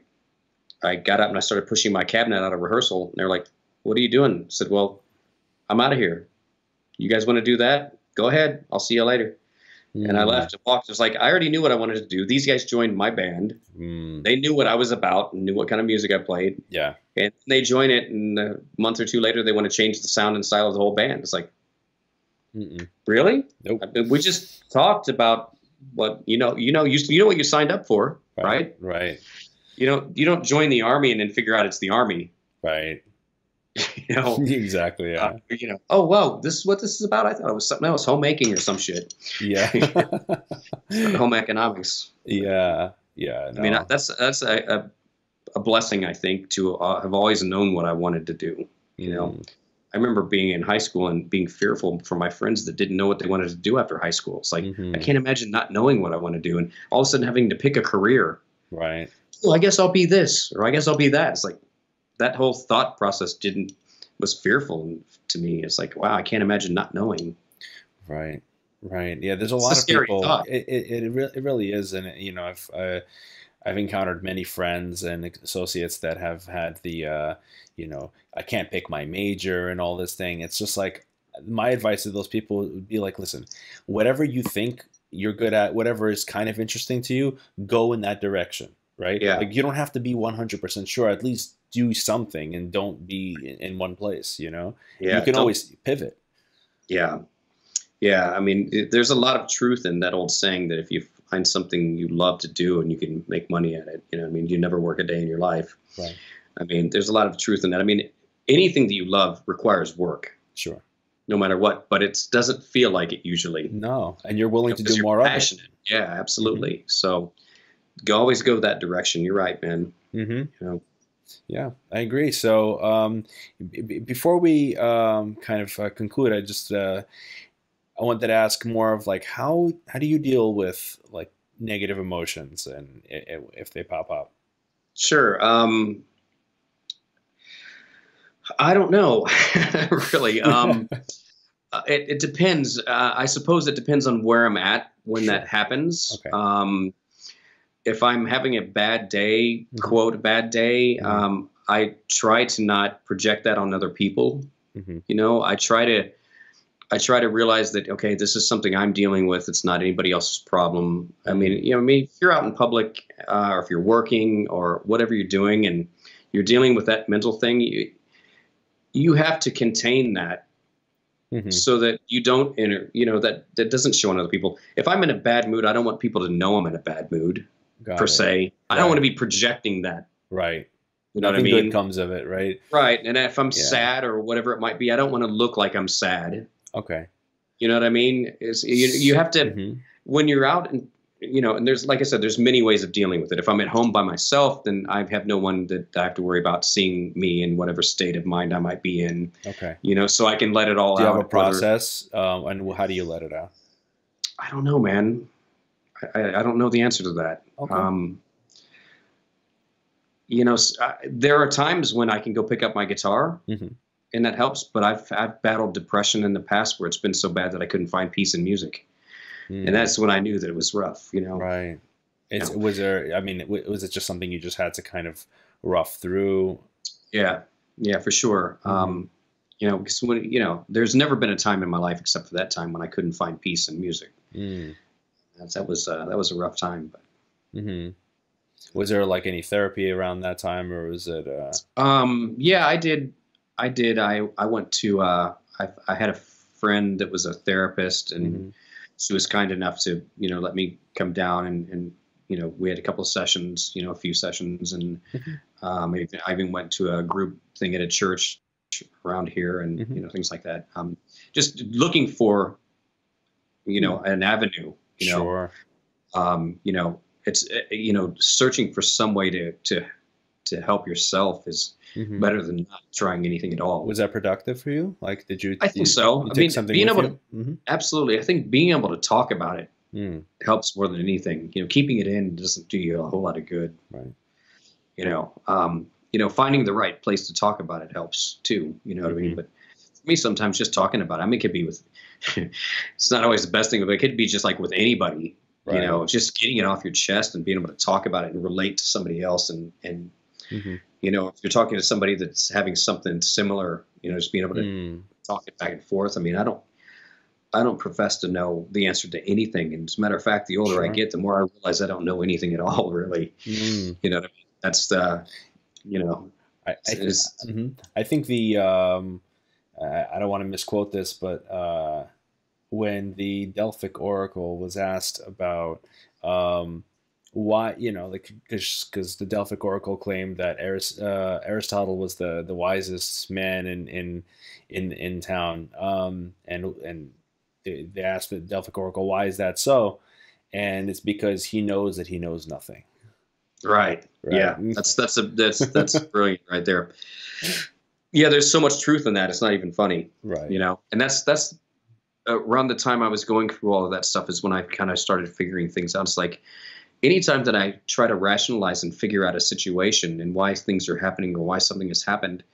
got up and I started pushing my cabinet out of rehearsal. And they're like, what are you doing? I said, well, I'm out of here. You guys want to do that? go ahead. I'll see you later. And I Mm, left and walked. It was like, I already knew what I wanted to do. These guys joined my band. mm, They knew what I was about and knew what kind of music I played. yeah. And they join it, and a month or two later, they want to change the sound and style of the whole band. It's like, Mm-mm. really? I Nope. mean, we just talked about what you know what you signed up for, Right. right? Right. You don't join the army and then figure out it's the army. Right. You know, Exactly. Yeah. oh wow, this is what this is about. I thought it was something else, homemaking or some shit. Yeah. It's not home economics. Yeah. Yeah. I mean, No. that's a blessing, I think, to have always known what I wanted to do. You know, Mm, I remember being in high school and being fearful for my friends that didn't know what they wanted to do after high school. It's like, I hmm. can't imagine not knowing what I want to do and all of a sudden having to pick a career. Right. Well, I guess I'll be this, or I guess I'll be that. It's like that whole thought process was fearful to me. It's like, wow, I can't imagine not knowing. Right. Right. Yeah. There's a It's a lot of scary people. thought. It really is, and I've encountered many friends and associates that have had I can't pick my major and all this thing. It's just like my advice to those people would be like, listen, whatever you think you're good at, whatever is kind of interesting to you, go in that direction, right? Yeah, Like you don't have to be 100% sure. At least do something and don't be in one place, you know? You yeah, can don't, always pivot. yeah, yeah. I mean, there's a lot of truth in that old saying that if you find something you love to do and you can make money at it, I mean, you never work a day in your life. Right. I mean, there's a lot of truth in that. I mean, anything that you love requires work, Sure. no matter what, but it doesn't feel like it usually, No. And you're willing to because do you're more of it. passionate. Yeah, Hmm. absolutely. So always go that direction. You're right, man. Hmm. You know, Yeah, I agree. So, before we kind of conclude, I wanted to ask more of like how do you deal with like negative emotions and if they pop up? sure. I don't know, really. It depends. I suppose it depends on where I'm at when that Sure. happens. Okay. If I'm having a bad day, Hmm. quote, bad day, Hmm. I try to not project that on other people. Hmm. I try to realize that, okay, this is something I'm dealing with. It's not anybody else's problem. I Hmm. mean, if you're out in public, or if you're working or whatever you're doing, and you're dealing with that mental thing, you have to contain that Hmm. so that you don't that doesn't show on other people. If I'm in a bad mood, I don't want people to know I'm in a bad mood per Got it. se. I don't want to Right. be projecting that. Right. You know what I Nothing good mean? comes of it, right? Right. And if I'm Yeah. sad or whatever it might be, I don't want to look like I'm sad. Okay. You know what I mean? You have to, Hmm. when you're out and and there's, like I said, there's many ways of dealing with it. If I'm at home by myself, then I have no one that I have to worry about seeing me in whatever state of mind I might be in. Okay. So I can let it all Do you have a out. Whether process? And how do you let it out? I don't know, man. I don't know the answer to that. Okay. There are times when I can go pick up my guitar Hmm. and that helps, but I've battled depression in the past where it's been so bad that I couldn't find peace in music. And Mm, that's when I knew that it was rough. right. You It's know. was there? I mean, was it just something you just had to kind of rough through? Yeah. Yeah, for sure. Hmm. Because there's never been a time in my life except for that time when I couldn't find peace in music. Mm, That was a rough time. But hmm. Was there like any therapy around that time, or was it? yeah, I did. I went to. I had a friend that was a therapist, and Hmm. she was kind enough to let me come down, and we had a couple of sessions, a few sessions, and Hmm. I even went to a group thing at a church around here, and Hmm. things like that. Just looking for Yeah. an avenue. Sure. It's searching for some way to help yourself is Hmm. better than not trying anything at all. Was that productive for you? Like, I think so. you I take mean, something being with able to you? Hmm. absolutely. I think being able to talk about it Mm, helps more than anything. Keeping it in doesn't do you a whole lot of good. right. Finding the right place to talk about it helps too. You know what I mean? Hmm. But for me, sometimes just talking about it. I mean, it could be with. It's not always the best thing, but it could be just like with anybody. Right. Just getting it off your chest and being able to talk about it and relate to somebody else, and Hmm. if you're talking to somebody that's having something similar, just being able to Mm, talk it back and forth. I mean, I don't. I don't profess to know the answer to anything. And as a matter of fact, the older I Sure. get, the more I realize I don't know anything at all, really. Mm. You know what I mean? That's the, you know, I think the I don't want to misquote this, but when the Delphic Oracle was asked about um, why, like, because the Delphic Oracle claimed that Aristotle was the wisest man in town, and they asked the Delphic Oracle, why is that so? And it's because he knows that he knows nothing. right. Right. Yeah. That's brilliant right there. Yeah. There's so much truth in that. It's not even funny, Right. and that's around the time I was going through all of that stuff is when I kind of started figuring things out. It's like anytime that I try to rationalize and figure out a situation and why things are happening or why something has happened,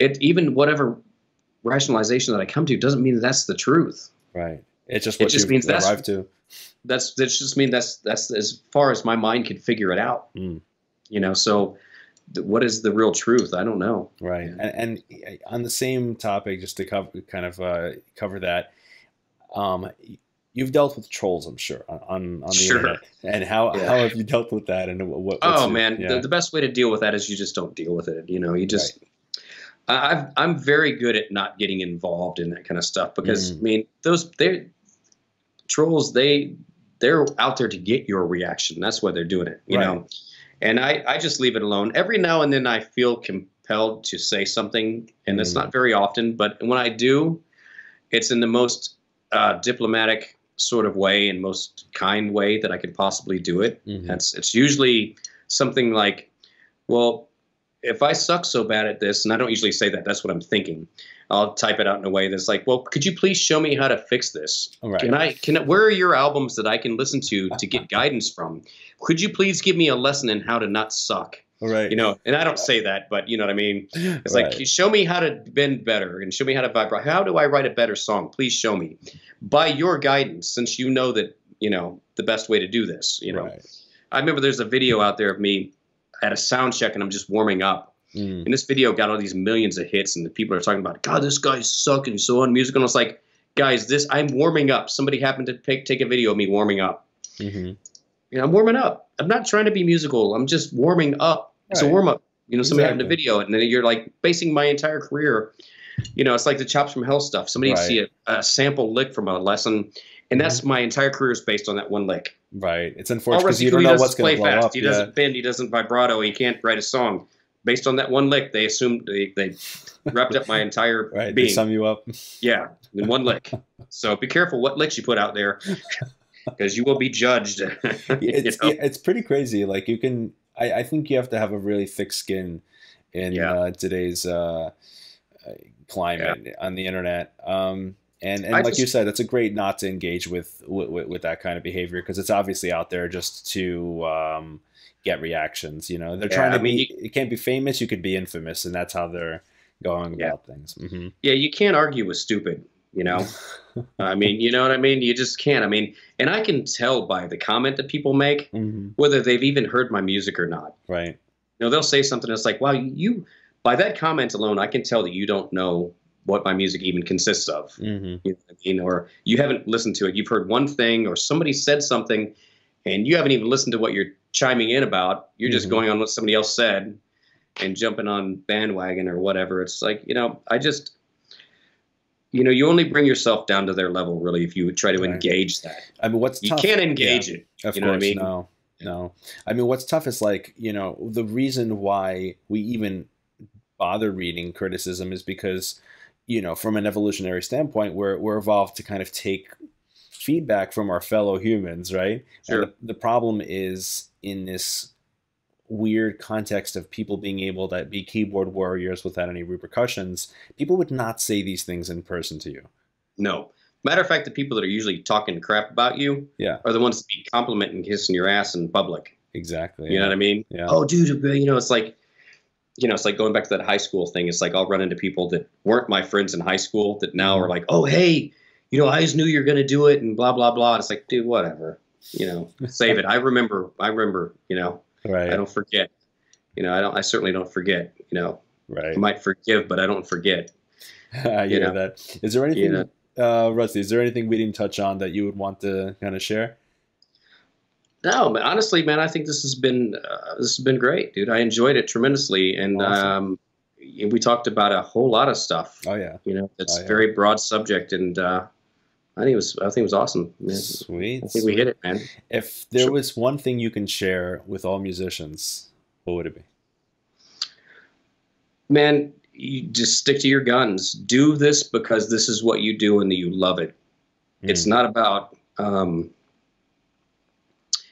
even whatever rationalization that I come to doesn't mean that that's the truth. Right. It's just It what just you've means arrived to. that just mean that's as far as my mind can figure it out. Mm. So what is the real truth? I don't know. Right. Yeah. And on the same topic, just to cover that, um, you've dealt with trolls, I'm sure, on the Sure. internet. And how Yeah. how have you dealt with that? And what's Oh your, man, yeah. the best way to deal with that is you just don't deal with it. You Right. just I'm very good at not getting involved in that kind of stuff because I Mm. mean they're trolls, they're out there to get your reaction. That's why they're doing it, Right. And I just leave it alone. Every now and then I feel compelled to say something, and it's Mm. not very often, but when I do, it's in the most diplomatic sort of way and most kind way that I could possibly do it. Hmm. It's usually something like, well, if I suck so bad at this, and I don't usually say that, that's what I'm thinking. I'll type it out in a way that's like, well, could you please show me how to fix this? All right. Where are your albums that I can listen to get guidance from? Could you please give me a lesson in how to not suck? All right. And I don't say that, but you know what I mean? It's like, Right. show me how to bend better and show me how to vibrate. How do I write a better song? Please show me by your guidance, since you know that, the best way to do this. Right. I remember there's a video out there of me at a sound check and I'm just warming up. Mm. And this video got all these millions of hits and the people are talking about, God, this guy's sucking so unmusical. And I was like, guys, I'm warming up. Somebody happened to take a video of me warming up. Hmm. I'm warming up. I'm not trying to be musical. I'm just warming up. It's a Right. warm up. Somebody happened to Exactly. video it, and then you're like basing my entire career. It's like the Chops from Hell stuff. Somebody Right. see a sample lick from a lesson, and that's my entire career is based on that one lick. Right. It's All unfortunate because Rusty you don't Cooley know does what's is going play to blow fast. up. He Yeah. doesn't bend. He doesn't vibrato. He can't write a song based on that one lick. They assumed they wrapped up my entire Right. They being. sum you up. Yeah, in one lick. So be careful what licks you put out there, because you will be judged. It's pretty crazy. Like you can, I think you have to have a really thick skin in Yeah. today's climate on the internet. And I like you just said, it's a great not to engage with that kind of behavior because it's obviously out there just to get reactions. They're trying yeah. I to mean, be. It can't be famous. You could be infamous, and that's how they're going yeah. about things. Hmm. Yeah, you can't argue with stupid. I mean, you know what I mean? You just can't. I mean, and I can tell by the comment that people make Hmm. whether they've even heard my music or not. Right. They'll say something that's like, wow, you by that comment alone, I can tell that you don't know what my music even consists of. Hmm. You know what I mean? Or you haven't listened to it. You've heard one thing, or somebody said something, and you haven't even listened to what you're chiming in about. You're just Hmm. going on what somebody else said and jumping on bandwagon or whatever. It's like, I just, you only bring yourself down to their level, really, if you try to Right. engage that. I mean, what's You tough? can't Yeah. engage it. Of You know what I course, mean? no. I mean, what's tough is like, the reason why we even bother reading criticism is because, from an evolutionary standpoint, we're evolved to kind of take feedback from our fellow humans, right? Sure. And the problem is in this weird context of people being able to be keyboard warriors without any repercussions, people would not say these things in person to you. No. Matter of fact, the people that are usually talking crap about you Yeah, are the ones that be complimenting and kissing your ass in public. exactly. You know what I mean? Yeah. Oh, dude, it's like, it's like going back to that high school thing. It's like I'll run into people that weren't my friends in high school that now Mhm. are like, oh, hey, I just knew you were going to do it and blah, blah, blah. It's like, dude, whatever. Save it. I remember, I Right. don't forget. I certainly don't forget. I Right. might forgive, but I don't forget. I You hear know, that. Is there you anything know. Rusty, is there anything we didn't touch on that you would want to kind of share? No, but honestly, man, I think this has been great, dude. I enjoyed it tremendously, and Awesome. we talked about a whole lot of stuff. Oh yeah. You know, it's Oh a yeah. very broad subject, and I think it was awesome, man. I Sweet, think we hit sweet. it, man. If there Sure. was one thing you can share with all musicians, what would it be? Man, you just stick to your guns. Do this because this is what you do and you love it. It's Mm, not about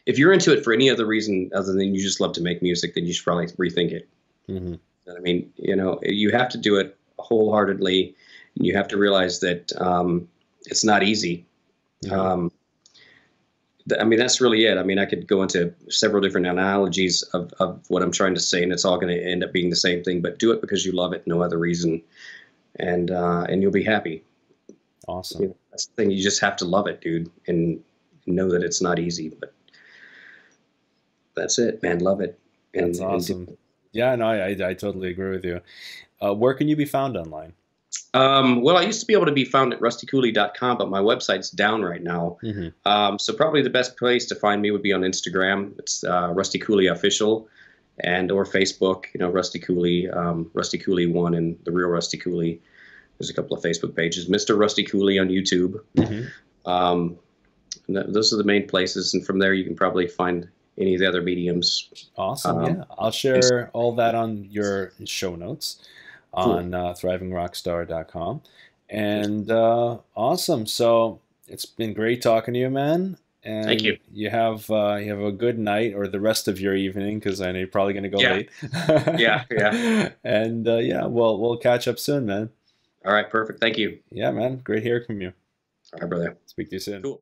if you're into it for any other reason other than you just love to make music, then you should probably rethink it. hmm I mean, you know, you have to do it wholeheartedly, and you have to realize that it's not easy. hmm Um, I mean, that's really it. I mean, I could go into several different analogies of what I'm trying to say, and it's all going to end up being the same thing. But do it because you love it, no other reason, and you'll be happy. You Awesome. know, that's the thing. You just have to love it, dude, and know that it's not easy. But that's it, man. Love it, That's and do awesome. it. Yeah, no, I totally agree with you. Where can you be found online? Well, I used to be able to be found at rustycooley.com, but my website's down right now. Hmm So probably the best place to find me would be on Instagram. It's Rusty Cooley Official, and or Facebook. You know, Rusty Cooley One, and the real Rusty Cooley. There's a couple of Facebook pages. Mr. Rusty Cooley on YouTube. hmm Um, those are the main places, and from there you can probably find any of the other mediums. Awesome. Um, Yeah, I'll share all that on your show notes cool. on thrivingrockstar.com. And awesome. So it's been great talking to you, man. Thank you. And you have a good night or the rest of your evening because I know you're probably gonna go Yeah, late. yeah. And yeah, we'll catch up soon, man. All right, perfect. Thank you. Yeah, man. Great hearing from you. All right, brother. Speak to you soon. Cool.